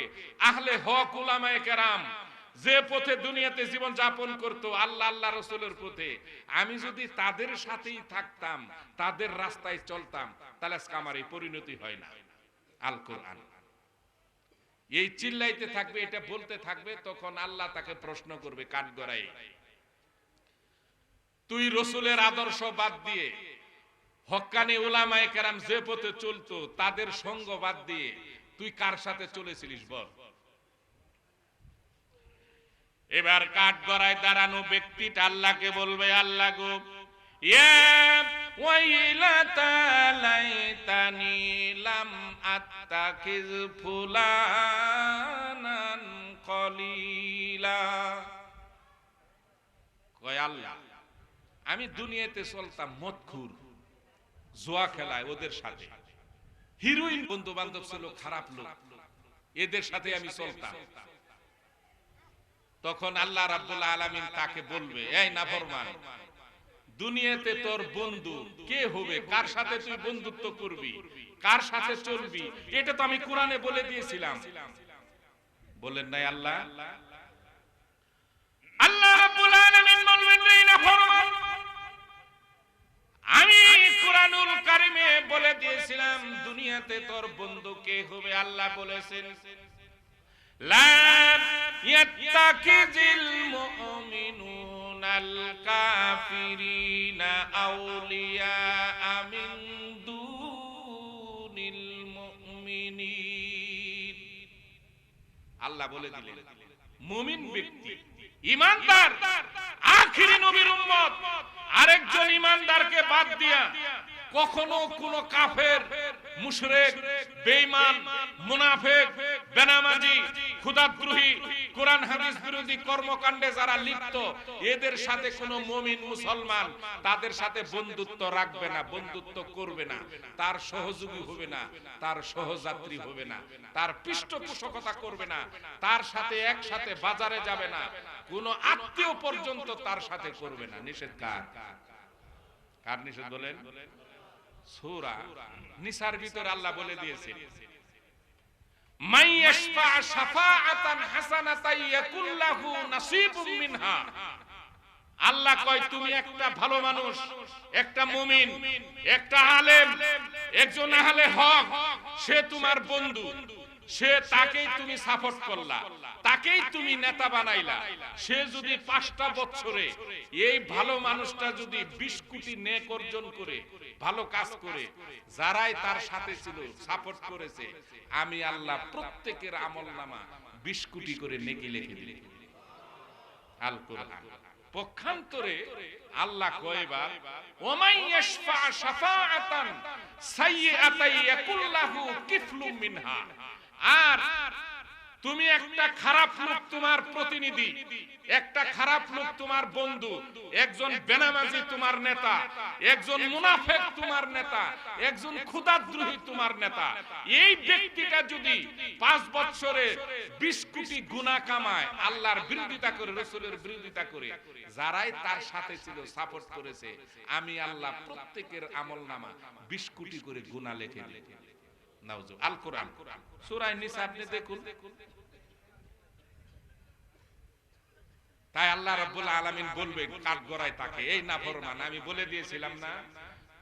আহলে হক উলামায়ে কেরাম যে পথে দুনিয়াতে জীবন যাপন করতো আল্লাহ আল্লাহ রাসূলের পথে, আমি যদি তাদের সাথেই থাকতাম, তাদের রাস্তায় চলতাম, তাহলে আজকে আমার এই পরিণতি হয় না। আল কোরআন এই চিল্লাইতে থাকবে, এটা বলতে থাকবে, তখন আল্লাহ তাকে প্রশ্ন করবে কাঠগড়ায়, তুই রাসূলের আদর্শ বাদ দিয়ে হক্কানি উলামায়ে কেরাম যে পথে চলতো তাদের সঙ্গ বাদ দিয়ে তুই কার সাথে চলেছিলিস বল। এবার কাঠগড়ায় দাঁড়ানো ব্যক্তিটা আল্লাহকে বলবে, আল্লাহ গো, ইয়া ওয়াইলাতা লাইতানি লাম আত্তাকিজ ফুলানান কলিলা। কয় আল্লাহ, আমি দুনিয়াতে চলতাম মদখুর, জুয়া খেলায় ওদের সাথে, হিরোইন বন্ধু বান্ধব ছিল খারাপ লোক, এদের সাথে আমি চলতাম। তখন আল্লাহ রাব্বুল আলামিন তাকে বলবে, এই নাফরমান, দুনিয়াতে তোর বন্ধু কে হবে, কার সাথে তুই বন্ধুত্ব করবি, কার সাথে চলবি, এটা তো আমি কোরআনে বলে দিয়েছিলাম। বলেন নাই আল্লাহ? আল্লাহ রাব্বুল আলামিন বলবেন, এই নাফরমান, আমি কুরআনুল কারীমে বলে দিয়েছিলাম দুনিয়াতে তোর বন্ধু কে হবে। আল্লাহ বলেছেন, লা ইয়াত্তাকিজিল মুমিনুনাল কাফিরিনা আউলিয়া মিন দুনিল মুমিনিন। আল্লাহ বলে দিলেন, মুমিন ব্যক্তি, ঈমানদার, আখিরি নবীর উম্মত আরেকজন ঈমানদারকে বাদ দিয়া কখনো কোন কাফের, মুশরিক, বেঈমান, মুনাফিক, বেনামাজি, খোদাদ্রোহী, কোরআন হাদিস বিরোধী কর্মকাণ্ডে যারা লিপ্ত, এদের সাথে কোন মুমিন মুসলমান তাদের সাথে বন্ধুত্ব রাখবে না, বন্ধুত্ব করবে না, তার সহযোগী হবে না, তার সহযাত্রী হবে না, তার পৃষ্ঠপোষকতা করবে না, তার সাথে একসাথে বাজারে যাবে না, কোন আত্মীয় পর্যন্ত তার সাথে করবে না। নিষেধ কার? কার নিষেধ বলেন? সূরা নিসার ভিতর আল্লাহ বলে দিয়েছেন, মান ইয়াশফা শাফাআতান হাসানাতান ইয়াকুল লাহু নাসিবুম মিনহা। আল্লাহ কয়, তুমি একটা ভালো মানুষ, একটা মুমিন, একটা আলেম, একজন আহলে হক, সে তোমার বন্ধু, সে তাকেই তুমি সাপোর্ট করলা, তাকেই তুমি নেতা বানাইলা। সে যদি 5টা বছরে এই ভালো মানুষটা যদি 20 কোটি নেক অর্জন করে, ভালো কাজ করে, যারাই তার সাথে ছিল, সাপোর্ট করেছে, আমি আল্লাহ প্রত্যেকের আমলনামা 20 কোটি করে নেকি লিখে দিই। আল কোরআন। পক্ষান্তরে আল্লাহ কয়বার, ওমাই ইয়াশফা শাফাআতান সাইয়্যাতান ইয়াকুল লাহু কিফলুম মিনহা। আর তুমি একটা খারাপ লোক তোমার প্রতিনিধি, একটা খারাপ লোক তোমার বন্ধু, একজন বেনামাজি তোমার নেতা, একজন মুনাফিক তোমার নেতা, একজন খোদাদ্রোহী তোমার নেতা, এই ব্যক্তিটা যদি 5 বছরে 20 কোটি গুনাহ কামায়, আল্লাহর বিরোধিতা করে, রাসূলের বিরোধিতা করে, যারাই তার সাথে ছিল, সাপোর্ট করেছে, আমি আল্লাহ প্রত্যেকের আমলনামা 20 কোটি করে গুনাহ লিখে দিই। নাউযু। আল কোরআন সূরা নিসা আপনি দেখুন। তাই আল্লাহ রাব্বুল আলামিন বলবেন কাঠগড়ায় তাকে, এই নাফরমান, আমি বলে দিয়েছিলাম না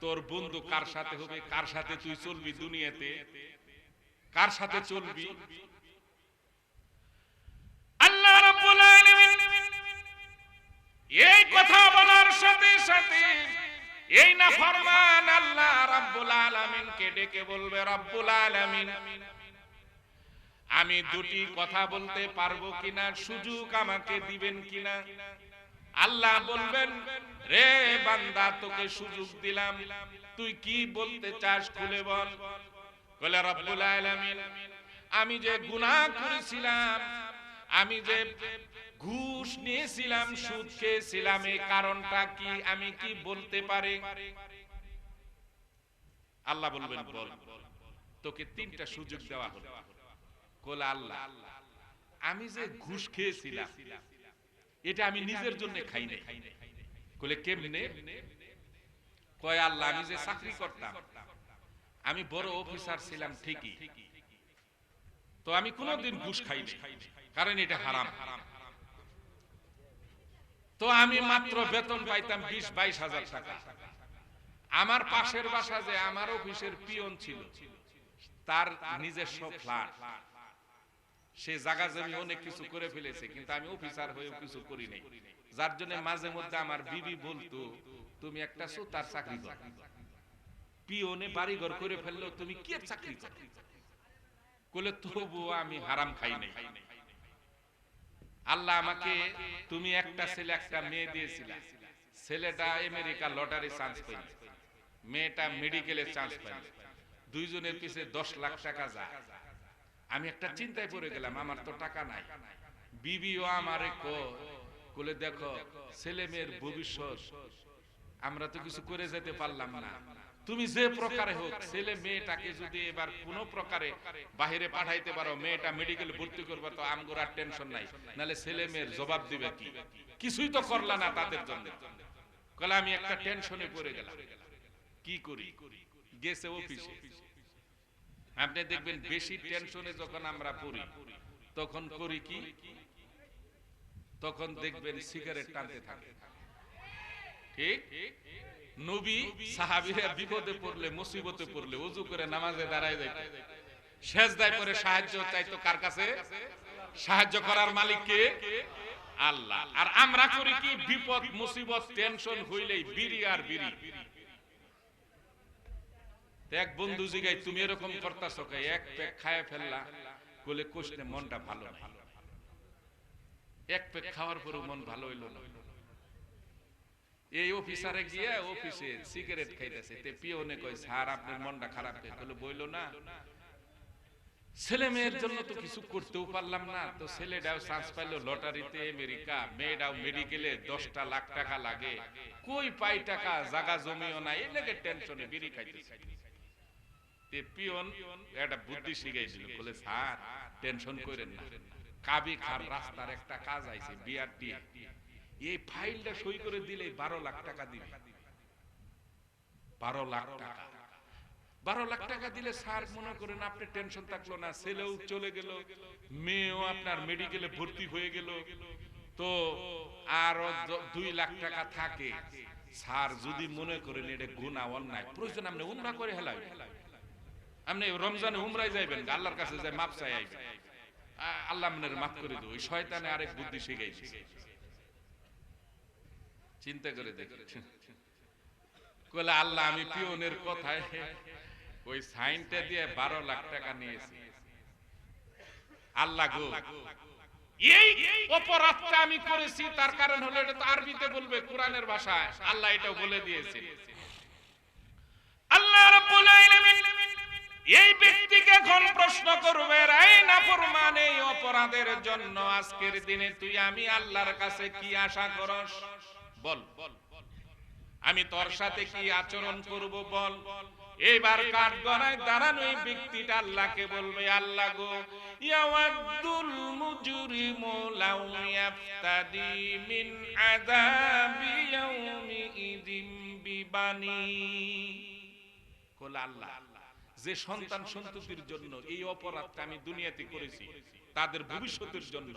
তোর বন্ধু কার সাথে হবে, কার সাথে তুই চলবি, দুনিয়াতে কার সাথে চলবি। আল্লাহ রাব্বুল আলামিন এই কথা বলার সাথে সাথে এই নাফরমান আল্লাহ রাব্বুল আলামিনকে ডেকে বলবে, রব্বুল আলামিন, আমি দুটি কথা বলতে পারবো কিনা, সুযোগ আমাকে দিবেন কিনা? আল্লাহ বলবেন, রে বান্দা, তোকে সুযোগ দিলাম, তুই কি বলতে চাস খুলে বল। বলে, রব্বুল আলামিন, আমি যে গুনাহ করেছিলাম, আমি যে ঘুষ নিয়েছিলাম, সুদ খেয়েছিলাম, এই কারণটা কি, আমি কি বলতে পারি? আল্লাহ বলবেন, বল। তোকে 3টা সুযোগ দেওয়া হলো। বলে, আল্লাহ, আমি যে ঘুষ খেয়েছিলাম এটা আমি নিজের জন্য খাই নাই। বলে, কেমনে? কয়, আল্লাহ, আমি যে চাকরি করতাম, আমি বড় অফিসার ছিলাম ঠিকই, তো আমি কোনোদিন ঘুষ খাই নাই, কারণ এটা হারাম। তো আমি মাত্র বেতন পাইতাম 20-22 হাজার টাকা। আমার পাশের বাসা যে আমার অফিসের পিয়ন ছিল, তার নিজস্ব ফ্ল্যাট, সে জায়গা জমি অনেক কিছু করে ফেলেছে, কিন্তু আমি অফিসার হয়েও কিছু করি নাই, যার জন্য মাঝে মধ্যে আমার বিবি বলতো, তুমি একটা সুতার চাকরি করো, পিয়নে বাড়ি ঘর করে ফেললো, তুমি কি চাকরি করো? বলে, তবুও আমি হারাম খাই নাই। আল্লাহ আমাকে, তুমি একটা ছেলে একটা মেয়ে দিয়েছিলা, ছেলেটা আমেরিকা লটারি চান্স পেল, মেয়েটা মেডিকেলে চান্স পাইল, দুইজনের পিছে 10 লাখ টাকা যায়। আমি একটা চিন্তায় পড়ে গেলাম, আমার তো টাকা নাই। বিবিও আমারে কোলে দেখো ছেলে মেয়ের ভবিষ্যৎ, আমরা তো কিছু করে যেতে পারলাম না, তুমি যে প্রকারে হোক ছেলে মেয়েটাকে যদি এবার কোন প্রকারে বাহিরে পাঠাইতে পারো, মেয়েটা মেডিকেলে ভর্তি করবে, তো আমগোর আর টেনশন নাই, নালে ছেলে মেয়ের জবাব দিবে কি? কিছুই তো করলা না তাদের জন্য। কলে আমি একটা টেনশনে পড়ে গেলাম, কি করি? গেছে অফিসে। আপনি দেখবেন বেশি টেনশনে যখন আমরা পড়ি তখন করি কি? তখন দেখবেন সিগারেট টানতে থাকে। ঠিক? নবী সাহাবীরা বিপদে পড়লে, মুসিবতে পড়লে ওযু করে নামাজে দাঁড়ায় যাইতো, সেজদায় পড়ে সাহায্য চাইতো কার কাছে? সাহায্য করার মালিক কে? আল্লাহ। আর আমরা করি কি? বিপদ মুসিবত টেনশন হইলেই বিড়ি আর বিড়ি। এক বন্ধু জিগাই, তুমি এরকম করতাছো কে? এক পেক খায় ফেললা, কোলে কোশনে মনটা ভালো না। এক পেক খাওয়ার পরও মন ভালো হইল না। এই অফিসারে গিয়ে অফিসে সিগারেট খাইতেছে, তে পিওনে কই, স্যার আপনার মনটা খারাপ কে? বলে বইলো না, ছেলে মেয়ের জন্য তো কিছু করতেও পারলাম না, তো ছেলেটাও চান্স পাইলো লটারিতে আমেরিকা, মেয়েটাও মেডিকেলে 10টা লাখ টাকা লাগে, কই পাই টাকা, জায়গা জমিও নাই, এই লেগে টেনশনে বিড়ি খাইতেছে। তে পিওন একটা বুদ্ধি শিখাই দিল, বলে স্যার টেনশন করেন না, কাবি খার রাস্তার একটা কাজ আইছে বিআরটি, এই ফাইলটা সই করে দিলে 12 লাখ টাকা দিবে। 12 লাখ টাকা, 12 লাখ টাকা দিলে স্যার মনে করেন আপনি টেনশন থাকলো না, ছেলেও চলে গেল, মেয়েও আপনার মেডিকেলে ভর্তি হয়ে গেল, তো আরো 2 লাখ টাকা থাকে। স্যার যদি মনে করেন এটা গুনাহ অন্যায়, প্রয়োজন আপনি উমরা করে হেলাই, আপনি রমজানে উমরায় যাইবেন, আল্লাহর কাছে যাই মাপ চাই আইবেন, আল্লাহ আপনার মাফ করে দেব। ওই শয়তানে আরেক বুদ্ধি শিখাইছে, চিন্তা করে দেখেন। কইলে আল্লাহ আমি পিওনের কথায় ওই সাইনটা দিয়ে 12 লাখ টাকা নিয়েছি। আল্লাহ গো, এই অপরাধটা আমি করেছি, তার কারণ হলো এটা তো আরবিতে বলবে, কোরআনের ভাষায় আল্লাহ এটাও বলে দিয়েছেন। আল্লাহ রাব্বুল আলামিন এই ব্যক্তিকে এখন প্রশ্ন করবে, এই নাফরমান, এই অপরাধের জন্য আজকের দিনে তুই আমি আল্লাহর কাছে কি আশা করস? বল, আমি তোর সাথে কি আচরণ করব বল। এবার কাঠগড়ায় দাঁড়ানো এই ব্যক্তিটা আল্লাহকে বলবে, আল্লাহ গো, ইয়াওয়াদুল মুজরিমু লাউ ইয়াফতাদি মিন আযাবি ইয়াউমি ইযিম বিবানি। কল আল্লাহ, যে সন্তান সন্ততির জন্য এই অপরাধটা আমি দুনিয়াতে করেছি, তাদের ভবিষ্যতের জন্য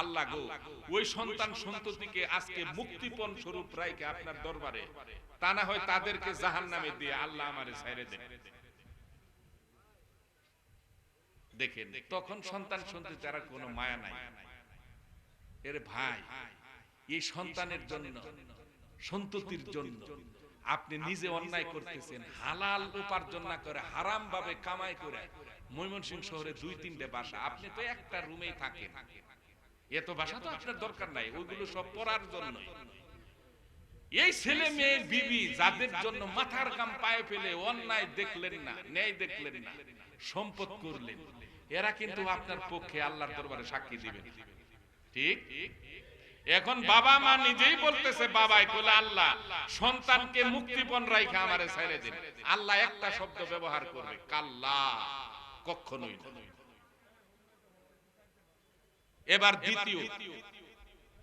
আল্লাহ গো, ওই সন্তান সন্ততিকে আজকে মুক্তিপণ স্বরূপ রাইখে আপনার দরবারে, তা না হয় তাদেরকে জাহান্নামে দিয়ে আল্লাহ আমারে ছাইরে দেন। দেখেন তখন সন্তান সন্ততি তার কোনো মায়া নাই। এর ভাই, এই সন্তানের জন্য, সন্ততির জন্য আপনি নিজে অন্যায় করতেছেন, হালাল উপার্জন না করে হারাম ভাবে কামাই করে। ময়মনসিংহ শহরে 2-3টে বাসা, আপনি তো একটা রুমেই থাকেন, এত বাসা তো আপনার দরকার নাই, ওইগুলো সব পড়ার জন্য। এই ছেলে মেয়ে বিবি যাদের জন্য মাথার ঘাম পায়ে ফেলে অন্যায় দেখলেন না, ন্যায় দেখলেন না, সম্পদ করলেন, এরা কিন্তু আপনার পক্ষে আল্লাহর দরবারে সাক্ষী দিবেন। ঠিক? এখন বাবা মা নিজেই বলতেছে, বাবাই বলে আল্লাহ সন্তানকে মুক্তিপণ রাইখা আমারে ছেড়ে দিন। আল্লাহ একটা শব্দ ব্যবহার করবে, কাল্লা, কখনোই না। এবার দ্বিতীয়,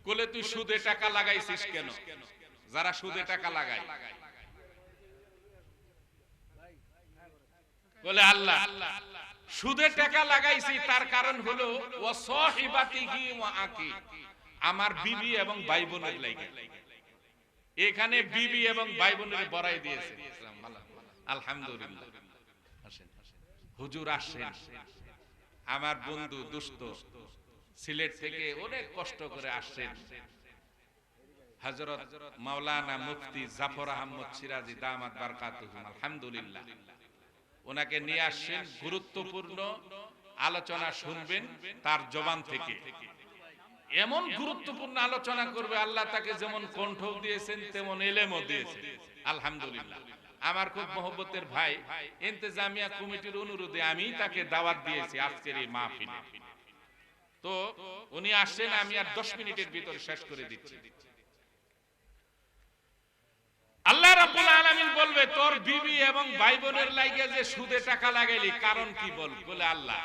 কোলে তুই সুদে টাকা লাগাইছিস কেন? যারা সুদে টাকা লাগায় বলে আল্লাহ সুদে টাকা লাগাইছি, তার কারণ হলো ওয়াসাহিবাতিহি ওয়া আকি, আমার বিবি এবং ভাই বোনের লাগে। এখানে বিবি এবং ভাই বোনের বড়াই দিয়েছে। আলহামদুলিল্লাহ। হুজুর আসেন, আমার বন্ধু দুস্থ সিলেট থেকে অনেক কষ্ট করে আসছেন, হযরত মাওলানা মুফতি জাফর আহমদ সিরাজি দামাত বারকাতুহু, আলহামদুলিল্লাহ। ওনাকে নিয়ে আসছেন, গুরুত্বপূর্ণ আলোচনা শুনবেন তার জবান থেকে। এমন গুরুত্বপূর্ণ আলোচনা করবে, আল্লাহ তাকে যেমন কণ্ঠ দিয়েছেন তেমন এলেমও দিয়েছেন, আলহামদুলিল্লাহ। আমার খুব মহব্বতের ভাই, ইন্তেজামিয়া কমিটির অনুরোধে আমি তাকে দাওয়াত দিয়েছি আজকের এই মাহফিলে। তো উনি আসছেন, আমি আর 10 মিনিটের ভিতর শেষ করে দিচ্ছি। আল্লাহ রাব্বুল আলামিন বলবে, তোর বিবি এবং ভাই বোনের লাগে যে সুদে টাকা লাগাইলি, কারণ কি বল? বলে আল্লাহ,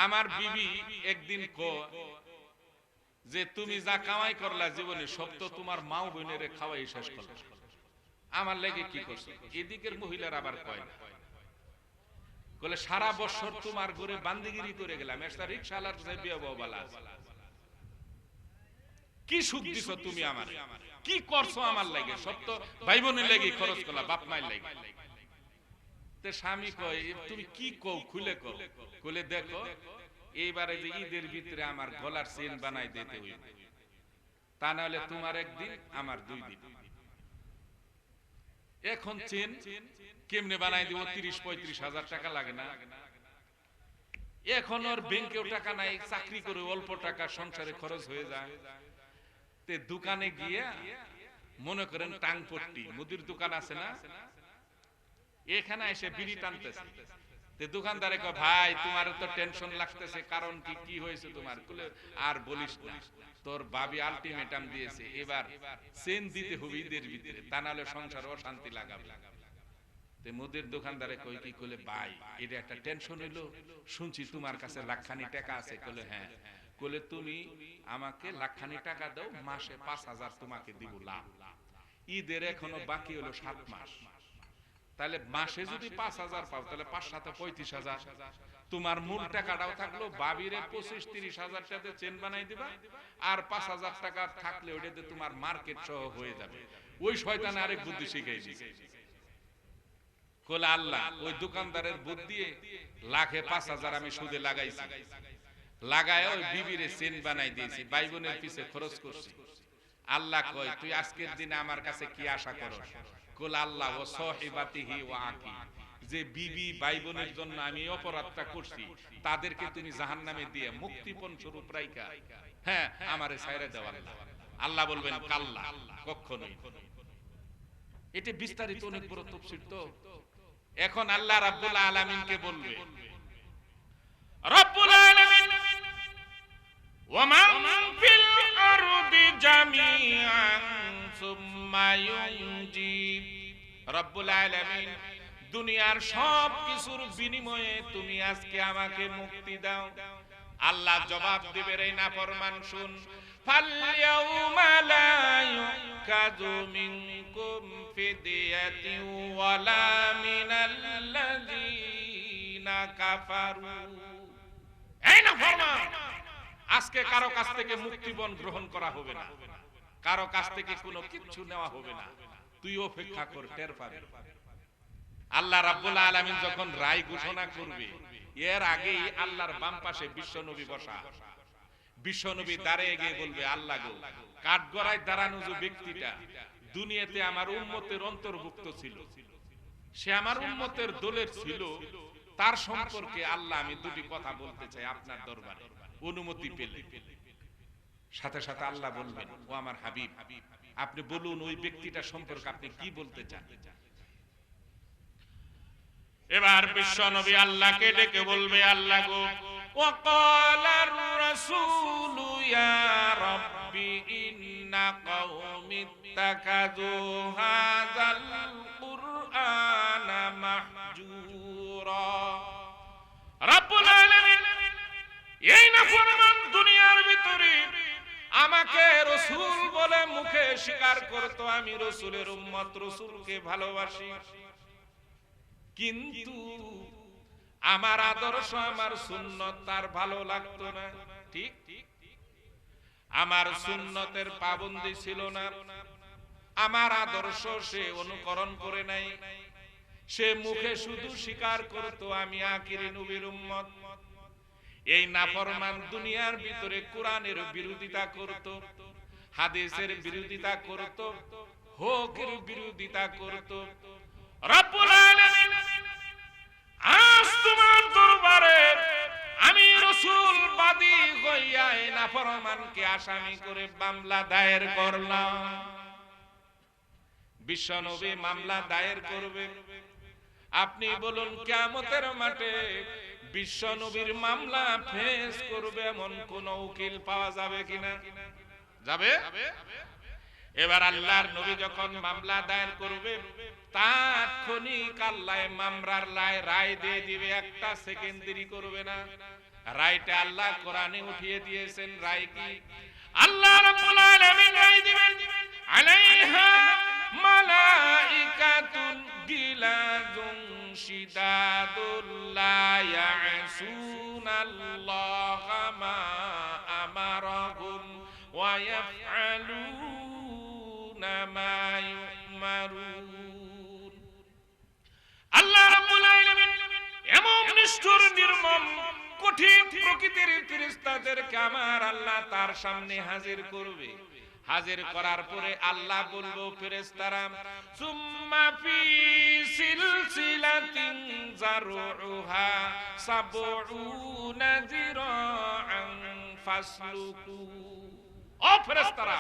আমার বিবি একদিন যে তুমি যা কামাই করলা জীবনে সব তো তোমার মাও বোনের খাওয়াই শেষ করলা, আমার লাগে কি করছো? এদিকের মহিলার আবার কয় না, বলে সারা বছর তোমার ঘরে বান্দিগিরি করে গেলাম, একটা রিকশাওয়ালার যে বিয়ে বলা, কি সুখ দিছো তুমি আমার, কি করছো আমার লাগে? সব তো ভাই বোনের লাগে খরচ করলা, বাপ মায়ের লাগে। তে স্বামী কয়, তুমি কি কও, খুলে কও। খুলে দেখো, এইবারে যে ঈদের ভিতরে আমার গলার চেন বানাই দিতে হইবে, তা না হলে তোমার একদিন আমার 2 দিন। এখন চেন কেমনে বানাই দিব? 30-35 হাজার টাকা লাগে না? এখন ওর ব্যাংকেও টাকা নাই, চাকরি করে অল্প টাকা সংসারে খরচ হয়ে যায়। তে দোকানে গিয়ে মনে করেন টাংপট্টি মুদির দোকান আছে না, এখানে এসে বিড়ি টানতেছে। তে দোকানদারে কয়, ভাই তোমার তো টেনশন লাগতেছে, কারণ কি কি হয়েছে তোমার? বলে আর বলিস না, তোর ভাবি আলটিমেটাম দিয়েছে, এবার চেন দিতে হবে ঈদের ভিতরে, তা না হলে সংসারে অশান্তি লাগাবে। তে মুদির দোকানদারে কই কি? কইলে ভাই এটা একটা টেনশন হইলো, শুনছি তোমার কাছে লাখখানি টাকা আছে। কইলে হ্যাঁ। কইলে তুমি আমাকে লাখখানি টাকা দাও, মাসে 5,000 তোমাকে দিব লাভ। ঈদের এখনো বাকি হলো 7 মাস, তাহলে মাসে যদি 5,000 পাও, তাহলে 5 7 35,000, তোমার মূল টাকাটাও থাকলো, বাবিরে 25-30 হাজার টাকাতে চেন বানাই দিবা, আর 5,000 টাকা থাকলে ওইটাতে তোমার মার্কেট সহ হয়ে যাবে। ওই শয়তান আরেক বুদ্ধি শিখাই দিয়েছে। কইলে আল্লাহ, ওই দোকানদারের বুদ্ধি লাখে 5,000 আমি সুদে লাগাইছি, লাগায় ওই বিবিরে চেন বানাই দিয়েছি, ভাই বোনের পিছে খরচ করছি। আল্লাহ কয়, তুই আজকের দিনে আমার কাছে কি আশা করস? কল আল্লাহ, ও সাহিবাতিহি ওয়া আকি, যে বিবি ভাই বোনের জন্য আমি অপরাধটা করছি, তাদেরকে তুমি জাহান্নামে দিয়ে মুক্তিপণ স্বরূপ রাইখা হ্যাঁ আমারে ছাইরা দাও। আল্লাহ বলবেন কাল্লা, কখনোই। এটা বিস্তারিত অনেক বড় তাফসীর। তো এখন আল্লাহ রাব্বুল আলামিনকে বলবে, রব্বুল আলামিন ওয়ামান ফিল আরদি জামিআন সুম্মা ইউনজি, রব্বুল আলামিন দুনিয়ার সব কিছুর বিনিময়ে তুমি আজকে আমাকে মুক্তি দাও। আল্লাহ জবাব দিবে, রে নাফরমান শুন, ফালইয়াউমা লা ইউকাযু মিনকুম ফিদিয়াতিন ওয়ালা মিনাল্লাযিনা কাফারু। এই নাফরমান, আজকে কারো কাছ থেকে মুক্তিপণ গ্রহণ করা হবে না, কারো কাছ থেকে কোনো কিছু নেওয়া হবে না, তুই অপেক্ষা কর, টের পাবি। আল্লাহ রাব্বুল আলামিন যখন রায় ঘোষণা করবে, এর আগেই আল্লাহর বাম পাশে বিশ্বনবী বসা, বিশ্বনবী দাঁড়িয়ে গিয়ে বলবে, আল্লাহ গো, কাঠগড়ায় দাঁড়ানো যে ব্যক্তিটা দুনিয়াতে আমার উম্মতের অন্তর্ভুক্ত ছিল, সে আমার উম্মতের দলের ছিল, তার সম্পর্কে আল্লাহ আমি 2টি কথা বলতে চাই আপনার দরবারে, অনুমতি পেলে। সাথে সাথে আল্লাহ বলবেন, ও আমার হাবিব, আপনি বলুন ওই ব্যক্তিটা সম্পর্কে আপনি কি বলতে চান। এবার বিশ্বনবী আল্লাহকে ডেকে বলবে, আল্লাহ গো, ওয়াকালার রাসূলু ইয়া রাব্বি ইন্না কওমি ইত্তাকাযু হাযাল কুরআনা মাহজুরা। রব্বুল আলামিন এই নাফরমান দুনিয়ার ভিতরে আমাকে রাসূল বলে মুখে স্বীকার করত, আমি রাসূলের উম্মত, রাসূলকে ভালোবাসি, কিন্তু আমার আদর্শ আমার সুন্নত তার ভালো লাগতো না। ঠিক, আমার সুন্নতের পাবন্দি ছিল না, আমার আদর্শ সে অনুকরণ করে নাই, সে মুখে শুধু স্বীকার করত আমি আখিরি নবীর উম্মত। এই নাফরমান দুনিয়ার ভিতরে কোরআনের বিরোধিতা করত, হাদিসের বিরোধিতা করত, হকের বিরোধিতা করত। রব্বুল আলামিন আজ তোমার দরবারে আমি রাসূল বাদী হইয়া এই নাফরমানকে আসামি করে মামলা দায়ের করলাম। বিশ্বনবী মামলা দায়ের করবে। আপনি বলুন কিয়ামতের মাঠে বিশ্বনবীর মামলা ফেস করবে এমন কোন উকিল পাওয়া যাবে কিনা? যাবে? এবার আল্লাহর নবী যখন মামলা দায়ের করবে তাৎক্ষণিক আল্লাহ মামলার রায় দিয়ে দিবে, একটা সেকেন্ড দেরি করবে না। রায়টা আল্লাহ কোরআনে উঠিয়ে দিয়েছেন। রায় কি? আল্লাহ রাব্বুল আলামিন রায় দিবেন, আলাইহা মালাইকাতুন গিলাযুন শিদাদুল লা ইয়াসুনাল্লাহা মা আমারাহুম ওয়া ইয়াফআলুনা মা ইউমারুন। আল্লাহ রাব্বুল আলামিন এমন নিষ্ঠুর নির্মম কঠিন প্রকৃতির ফেরেশতাদেরকে আমার আল্লাহ তার সামনে হাজির করবে। হাজির করার পরে আল্লাহ বলবো, ফেরেশতারা সুম্মা ফি সিলসিলাতিন যারউহা সাবউনা যিরাআন ফাসলুকু। ও ফেরেশতারা,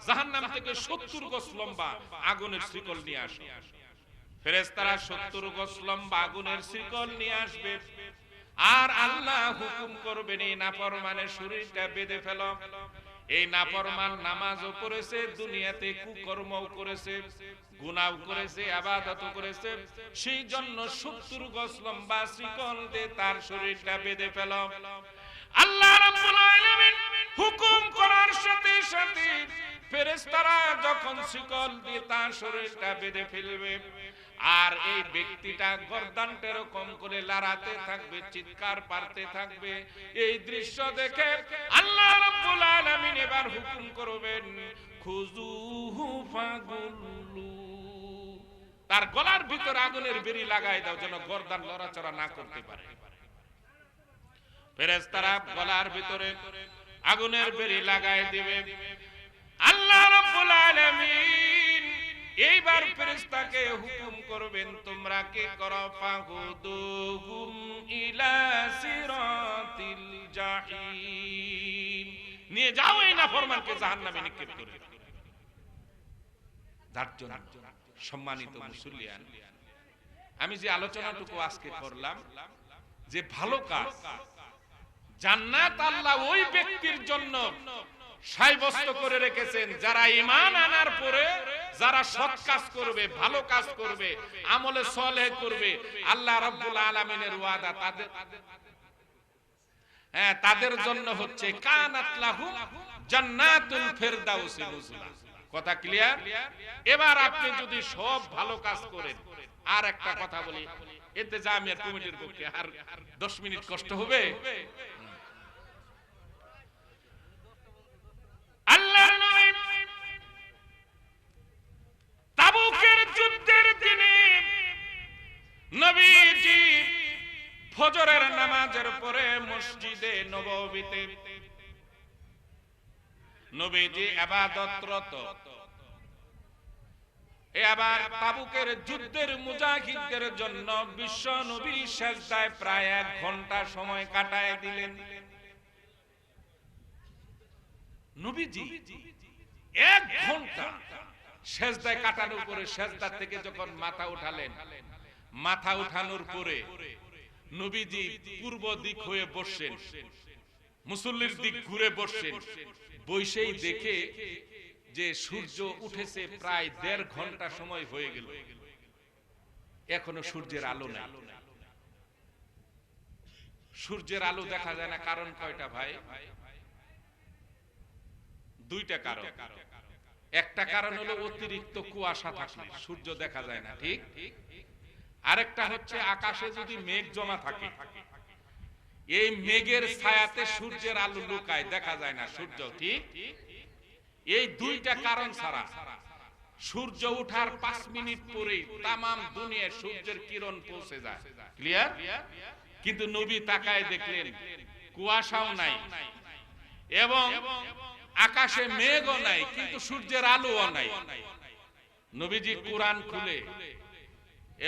জাহান্নাম থেকে 70 গজ লম্বা আগুনের শিকল নিয়ে আসো। ফেরেশতারা 70 গজ লম্বা আগুনের শিকল নিয়ে আসবে। আর আল্লাহ হুকুম করবেন, এই নাফরমানের শরীরটা বেঁধে ফেলো। এই নাফরমান নামাজও করেছে, দুনিয়াতে কুকর্মও করেছে, গুনাহ করেছে, ইবাদতও করেছে, সেই জন্য 70 গজ লম্বা শিকল দিয়ে তার শরীরটা বেঁধে ফেলো। আল্লাহ রাব্বুল আলামিন হুকুম করার সাথে সাথে ফেরেশতারা যখন শিকল দিয়ে তার শরীরটা বেঁধে ফেলবে, আর এই ব্যক্তিটা গর্দানটা এরকম করে লড়াতে থাকবে, চিৎকার পারতে থাকবে। এই দৃশ্য দেখে আল্লাহ রাব্বুল আলামিন এবার হুকুম করবেন, খুযুহু ফাগুল্লু। তার গলার ভিতর আগুনের বেড়ি লাগাই দাও, যেন গর্দান লড়াচড়া না করতে পারে। ফেরেশতারা গলার ভিতরে আগুনের বেড়ি লাগাই দিবে। আল্লাহ রাব্বুল আলামিন এইবার ফেরেশতাকে হুকুম করবেন, তোমরা কি করো? ফাহুদুহুম ইলা সিরাতিল জাহিম। নিয়ে যাও এই নাফরমানকে জাহান্নামে নিক্ষেপ করে দাও। যার জন্য সম্মানিত মুসল্লিয়ান, আমি যে আলোচনাটুকু আজকে করলাম, যে ভালো কাজ, জান্নাত আল্লাহ ওই ব্যক্তির জন্য সাব্যস্ত করে রেখেছেন যারা ঈমান আনার পরে যারা সৎ কাজ করবে, ভালো কাজ করবে, আমলে সালেহ করবে, আল্লাহ রাব্বুল আলামিনের ওয়াদা তাদের জন্য হচ্ছে কানাত লাহুম জান্নাতুল ফিরদাউস নুজুলা। কথা ক্লিয়ার? এবার আপনি যদি সব ভালো কাজ করেন, আর একটা কথা বলি, এতে জামিয়াত কমিটির পক্ষে আর 10 মিনিট কষ্ট হবে। আল্লাহর নবী তাবুকের যুদ্ধের দিনে নবীজি ফজরের নামাজের পরে মসজিদে নববীতে নবীজি ইবাদতরত। এবার তাবুকের যুদ্ধের মুজাহিদদের জন্য বিশ্ব নবী সিজদায় প্রায় 1 ঘন্টা সময় কাটায় দিলেন। নবীজি 1 ঘন্টা সিজদায় কাটানোর পরে সিজদা থেকে যখন মাথা উঠালেন, মাথা উঠানোর পরে নবীজি পূর্ব দিক হয়ে বসছেন, মুসল্লির দিক ঘুরে বসছেন। বসেই দেখে যে সূর্য উঠেছে, প্রায় 1.5 ঘন্টা সময় হয়ে গেল, এখনো সূর্যের আলো নাই। সূর্যের আলো দেখা যায় না, কারণ কয়টা ভাই? 2টা কারণ। একটা কারণ হলো অতিরিক্ত কুয়াশা থাকলে সূর্য দেখা যায় না, ঠিক? আরেকটা হচ্ছে আকাশে যদি মেঘ জমা থাকে, এই মেঘের ছায়াতে সূর্যের আলো লুকায়, দেখা যায় না সূর্য, ঠিক? এই 2টা কারণ ছাড়া সূর্য ওঠার 5 মিনিট পরেই তামাম দুনিয়ায় সূর্যের কিরণ পৌঁছে যায়। ক্লিয়ার? কিন্তু নবী তাকায় দেখলেন কুয়াশাও নাই এবং আকাশে মেঘও নাই, কিন্তু সূর্যের আলোও নাই। নবীজি কোরআন খুলে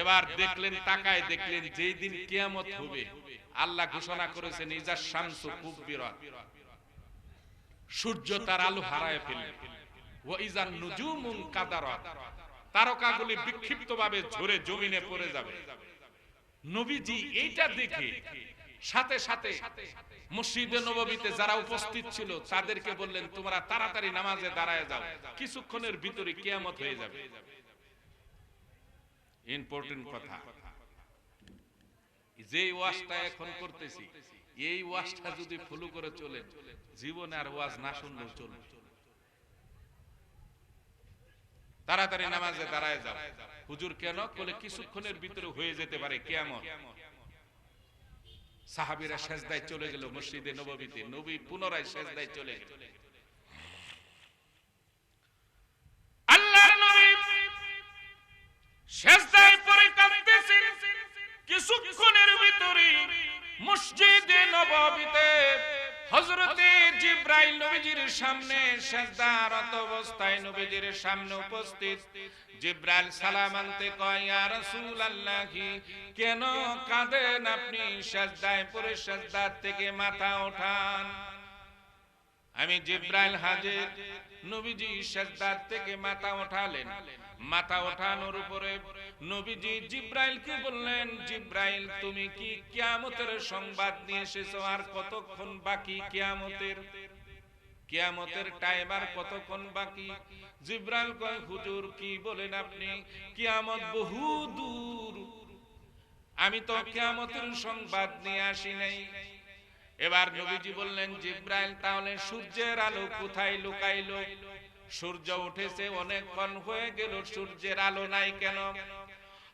এবার দেখলেন, তাকায় দেখলেন, যেই দিন কিয়ামত হবে আল্লাহ ঘোষণা করেছেন ইজা শামসু কুব্বিরাত, সূর্য তার আলো হারায় ফেলবে, ওয়া ইজান নুজুমুন কাদারাত, তারকাগুলি বিক্ষিপ্তভাবে ঝরে জমিনে পড়ে যাবে। নবীজি এইটা দেখে সাথে সাথে মসজিদে নববীতে যারা উপস্থিত ছিল তাদেরকে বললেন, তোমরা তাড়াতাড়ি নামাজে দাঁড়ায় যাও, কিছুক্ষণের ভিতরে কিয়ামত হয়ে যাবে। ইম্পর্টেন্ট কথা, যে ওয়াজটা এখন করতেছি এই ওয়াজটা যদি ফলো করে চলে, জীবনে আর ওয়াজ না শুনলেও চলবে। তাড়াতাড়ি নামাজে দাঁড়ায় যাও। হুজুর কেন? বলে কিছুক্ষণের ভিতরে হয়ে যেতে পারে কিয়ামত। সাহাবীরা সেজদায় চলে গেল মসজিদে নববীতে, নবী পুনরায় সেজদায় চলে গেল। আল্লাহর নবী সেজদায় পড়ে কাঁদতেছেন। কিছুক্ষণের ভিতরে মসজিদে নববীতে হযরতে জিবরাইল নবীজির সামনে সেজদারত অবস্থায় নবীজির সামনে উপস্থিত। জিবরাইল সালাম আনতে কয়, ইয়া রাসূলুল্লাহি, কেন কাঁদেন আপনি? সেজদায় পড়ে সেজদা থেকে মাথা ওঠান। আমি জিবরাইল হাজির। নবীজি সেজদা থেকে মাথা ওঠালেন। মাথা ওঠানোর উপরে নবীজি জিবরাইলকে বললেন, জিবরাইল তুমি কি কিয়ামতের সংবাদ নিয়ে এসেছো? আর কতক্ষণ বাকি কিয়ামতের? কিয়ামতের টাইম আর কতক্ষণ বাকি? জিবরাইল কয়, হুজুর কি বলেন আপনি? কিয়ামত বহু দূর, আমি তো কিয়ামতের সংবাদ নিয়ে আসি নাই। এবার নবীজি বললেন, জিবরাইল তাহলে সূর্যের আলো কোথায় লুকাইলো? সূর্য উঠেছে, অনেকক্ষণ হয়ে গেল, সূর্যের আলো নাই কেন?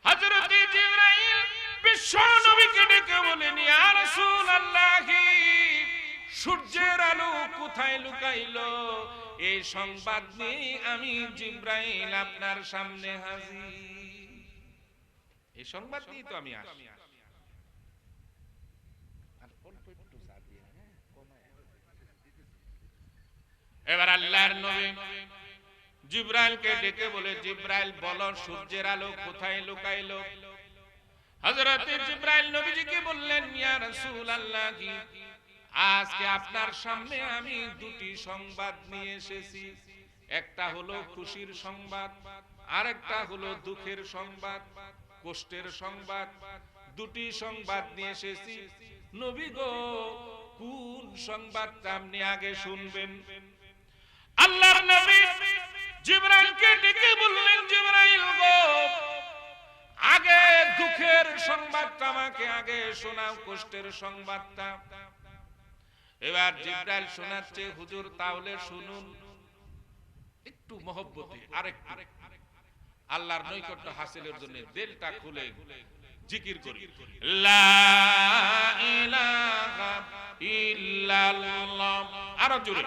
হযরত জিবরাইল বিশ্ব নবীকে ডেকে বলেন, ইয়া রাসূলুল্লাহি, সূর্যের আলো কোথায় লুকাইলো? এই সংবাদ নিয়ে আমি জিবরাইল আপনার সামনে হাজির। এই সংবাদ নিয়ে তো আমি আসি। এবার আল্লাহর নবী জিবরাইলকে ডেকে বলে, জিবরাইল বলো সূর্যের আলো কোথায় লুকাইলো? হযরত জিবরাইল নবীজিকে বললেন, ইয়া রাসূলুল্লাহি, আজকে আপনার সামনে আমি দুটি সংবাদ নিয়ে এসেছি। একটা হলো খুশির সংবাদ, আরেকটা হলো দুঃখের সংবাদ, কষ্টের সংবাদ। দুটি সংবাদ নিয়ে এসেছি। নবী গো, কোন সংবাদটা আপনি আগে শুনবেন? আল্লাহর নবী জিবরাইলকে ডেকে বললেন, জিবরাইল গো, আগে দুঃখের সংবাদটা আমাকে আগে শোনাও, কষ্টের সংবাদটা। এবার জিবরাইল শোনাচ্ছে, হুজুর তাহলে শুনুন একটু মহব্বতে, আরেকটু আল্লাহর নৈকট্য হাসিলের জন্য দিলটা খুলে জিকির করি, লা ইলাহা ইল্লাল্লাহ। আরো জোরে,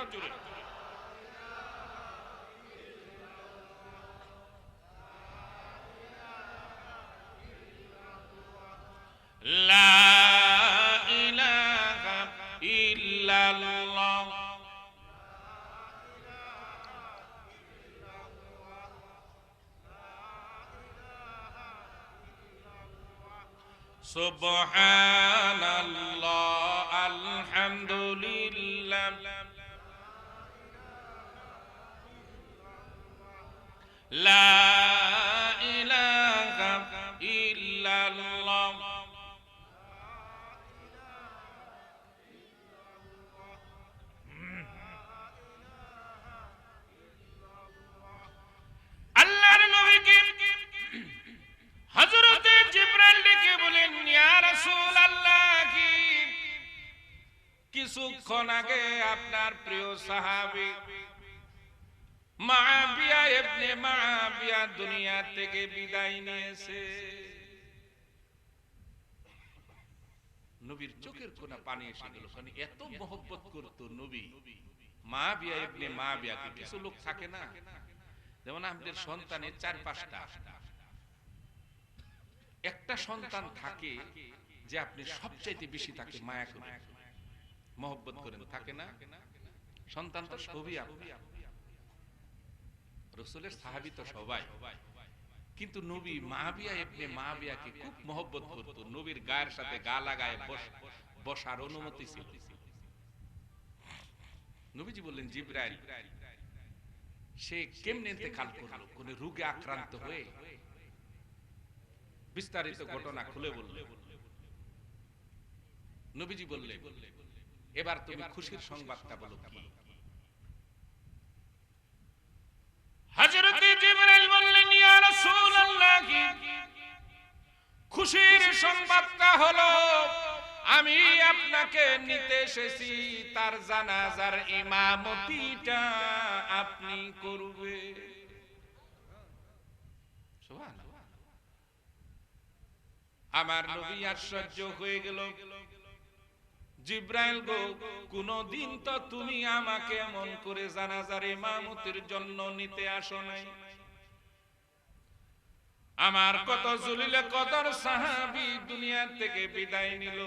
লা ইলাহা ইল্লাল্লাহ। সুবহানাল্লাহ, আলহামদুলিল্লাহ, লা ইলাহা ইল্লাল্লাহ। আল্লাহর নবীকে হযরত জিবরাইল ডেকে বলেন, ইয়া রাসূলুল্লাহি, কিছুক্ষণ আগে আপনার প্রিয় সাহাবী মুআবিয়া ইবনে মুআবিয়া দুনিয়া থেকে বিদায় নিয়েছে। নবীর চোখের কোণা পানি এসে গেল, কারণ এত মহব্বত করত নবী মুআবিয়া ইবনে মুআবিয়াকে। কিছু লোক থাকে না, যেমন আমাদের সন্তানের 4-5টা, একটা সন্তান থাকে যে আপনি সবচাইতে বেশি তাকে মায়া করেন, মহব্বত করেন, থাকে না? সন্তান তো সবই আপনি, রাসূলের সাহাবী তো সবাই, কিন্তু নবী মুআবিয়া ইবনে মুআবিয়াকে খুব মহব্বত করত। নবীর গায়ের সাথে গা লাগায় বসার অনুমতি ছিল। নবীজি বললেন, জিবরাইল সে কেমনে ইন্তেকাল করলো, কোন রোগে আক্রান্ত হয়ে? বিস্তারিত ঘটনা খুলে বলল। নবীজি বললেন, এবার তুমি খুশির সংবাদটা বলো কি? হযরত জিবরাইল বললেন, ইয়া রাসূলুল্লাহ, খুশির সংবাদটা হলো আমি আপনাকে নিতে এসেছি, তার জানাজার ইমামতিটা আপনি করবেন। সুবহানাল্লাহ। আমার নবী আশ্চর্য হয়ে গেল। জিবরাইল গো, কোনদিন তো তুমি আমাকে এমন করে জানাজার ইমামতির জন্য নিতে আসো নাই। আমার কত জলিলে কদর সাহাবী দুনিয়া থেকে বিদায় নিল।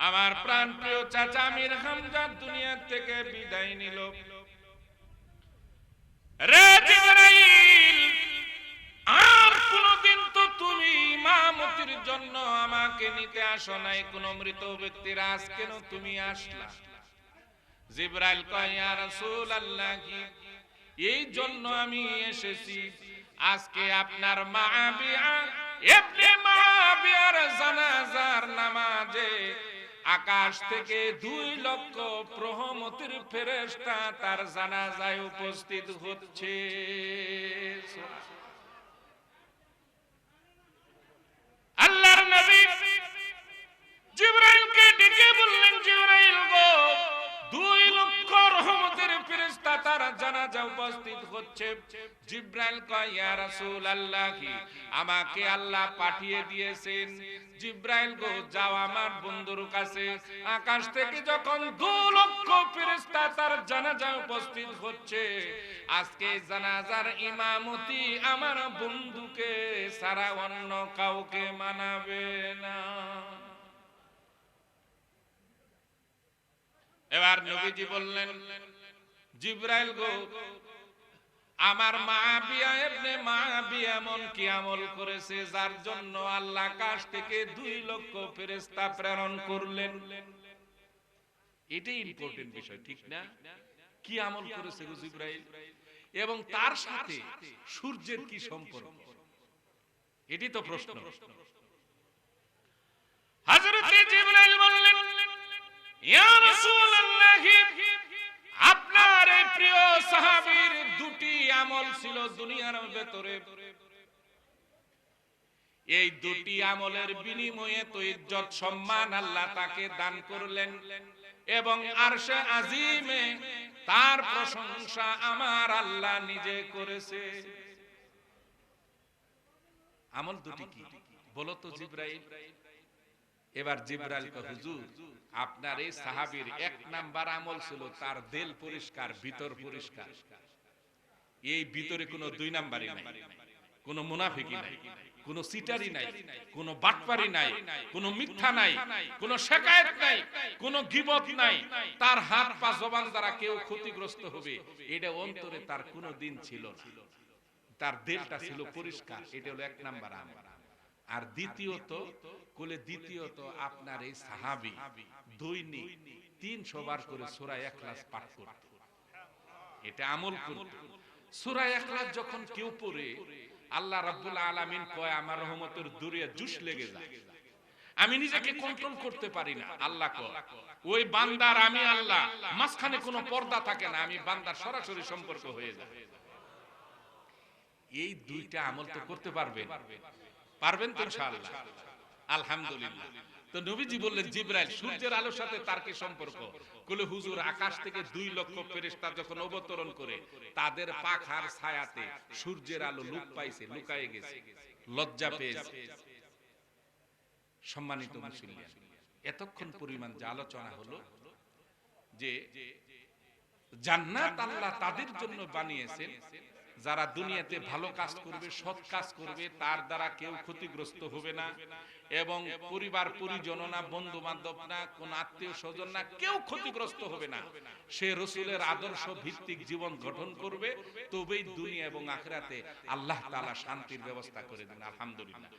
আমার প্রাণপ্রিয় চাচা আমির হামজা দুনিয়া থেকে বিদায় নিল। রে জিবরাইল, আর কোনদিন তো তুমি ইমামতির জন্য আমাকে নিতে আসো নাই, কোন মৃত ব্যক্তির আজ কেন তুমি আসলা? জিবরাইল কয়, ইয়া রাসূলুল্লাহ, এই জন্য আমি এসেছি, আজকে আপনার মাবিয়া ইবনে মাবিয়ার জানাজার নামাজে আকাশ থেকে 2 লক্ষ রহমতের ফেরেশতা তার জানাজায় উপস্থিত হচ্ছে। আল্লাহর নবী জিবরাইলকে ডেকে বললেন, জিবরাইল গো, 2 লক্ষ রহমতের ফেরেশতা তার জানাজা উপস্থিত হচ্ছে। জিবরাইল কয়, ইয়া রাসূলুল্লাহ, আমাকে আল্লাহ পাঠিয়ে দিয়েছেন। জিবরাইল গো, যাও আমার বন্ধুর কাছে, আকাশ থেকে যখন 2 লক্ষ ফেরেশতা তার জানাজায় উপস্থিত হচ্ছে, আজকে জানাজার ইমামতি আমার বন্ধুকে ছাড়া অন্য কাউকে মানাবে না। এবার নবীজি বললেন, জিবরাইল গো, আমার মাবিয়া ইবনে মাবিয়া এমন কি আমল করেছে যার জন্য আল্লাহ আকাশ থেকে 2 লক্ষ ফেরেশতা প্রেরণ করলেন? এটাই ইম্পর্টেন্ট বিষয়, ঠিক না? কি আমল করেছে গো জিবরাইল, এবং তার সাথে সূর্যের কি সম্পর্ক? এটি তো প্রশ্ন। হযরত জিবরাইল বললেন, ইয়া রাসূলুল্লাহ, আপনার এই প্রিয় সাহাবীর 2টি আমল ছিল দুনিয়ার ভেতরে। এই 2টি আমলের বিনিময়ে তো ইজ্জত সম্মান আল্লাহ তাকে দান করলেন, এবং আরশে আজিমে তার প্রশংসা আমার আল্লাহ নিজে করেছে। আমল 2টি কি বলো তো জিবরাইল? এবার জিবরাইল কয়, হুজুর, আপনার এই সাহাবীর 1 নাম্বার আমল ছিল তার দিল পরিষ্কার, ভিতর পরিষ্কার। এই ভিতরে কোনো 2 নাম্বারই নাই, কোনো মুনাফিকি নাই, কোনো সিটারি নাই, কোনো বাটপারি নাই, কোনো মিথ্যা নাই, কোনো শিকায়েত নাই, কোনো গীবত নাই। তার হাত পা জবান দ্বারা কেউ ক্ষতিগ্রস্ত হবে এটা অন্তরে তার কোনো দিন ছিল না। তার দিলটা ছিল পরিষ্কার। এটা হলো 1 নাম্বার আমল। আর দ্বিতীয়ত আপনার এই সাহাবী দৈনিক 300 বার করে সূরা ইখলাস পাঠ করত। এটা আমল করত। সূরা ইখলাস যখন কেউ পড়ে, আল্লাহ রাব্বুল আলামিন কয়, আমার রহমতের দরিয়া জুস লেগে যায়, আমি নিজেকে কন্ট্রোল করতে পারি না। আল্লাহ কয়, ওই বান্দার আমি আল্লাহ, মাঝখানে কোনো পর্দা থাকে না, আমি বান্দার সরাসরি সম্পর্ক হয়ে যায়। এই 2টা আমল তো করতে পারবেন তো ইনশাআল্লাহ? আলহামদুলিল্লাহ। তো নবীজি বললেন, জিবরাইল, সূর্যের আলোর সাথে তার কি সম্পর্ক? বলে, হুজুর, আকাশ থেকে 2 লক্ষ ফেরেশতা যখন অবতরণ করে, তাদের পাখার ছায়াতে সূর্যের আলো লুকায়ে গেছে, লজ্জা পেয়েছে। সম্মানিত মুসলিম, এতক্ষণ পরিমাণ যে আলোচনা হলো যে জান্নাত আল্লাহ তাদের জন্য বানিয়েছেন যারা দুনিয়াতে ভালো কাজ করবে, সৎ কাজ করবে, তার দ্বারা কেউ ক্ষতিগ্রস্ত হবে না, এবং পরিবার পরিজন না, বন্ধু বান্ধব না, কোন আত্মীয় স্বজন না, কেউ ক্ষতিগ্রস্ত হবে না। সে রাসূলের আদর্শ ভিত্তিক জীবন গঠন করবে, তবেই দুনিয়া এবং আখিরাতে আল্লাহ তাআলা শান্তির ব্যবস্থা করে দেন। আলহামদুলিল্লাহ।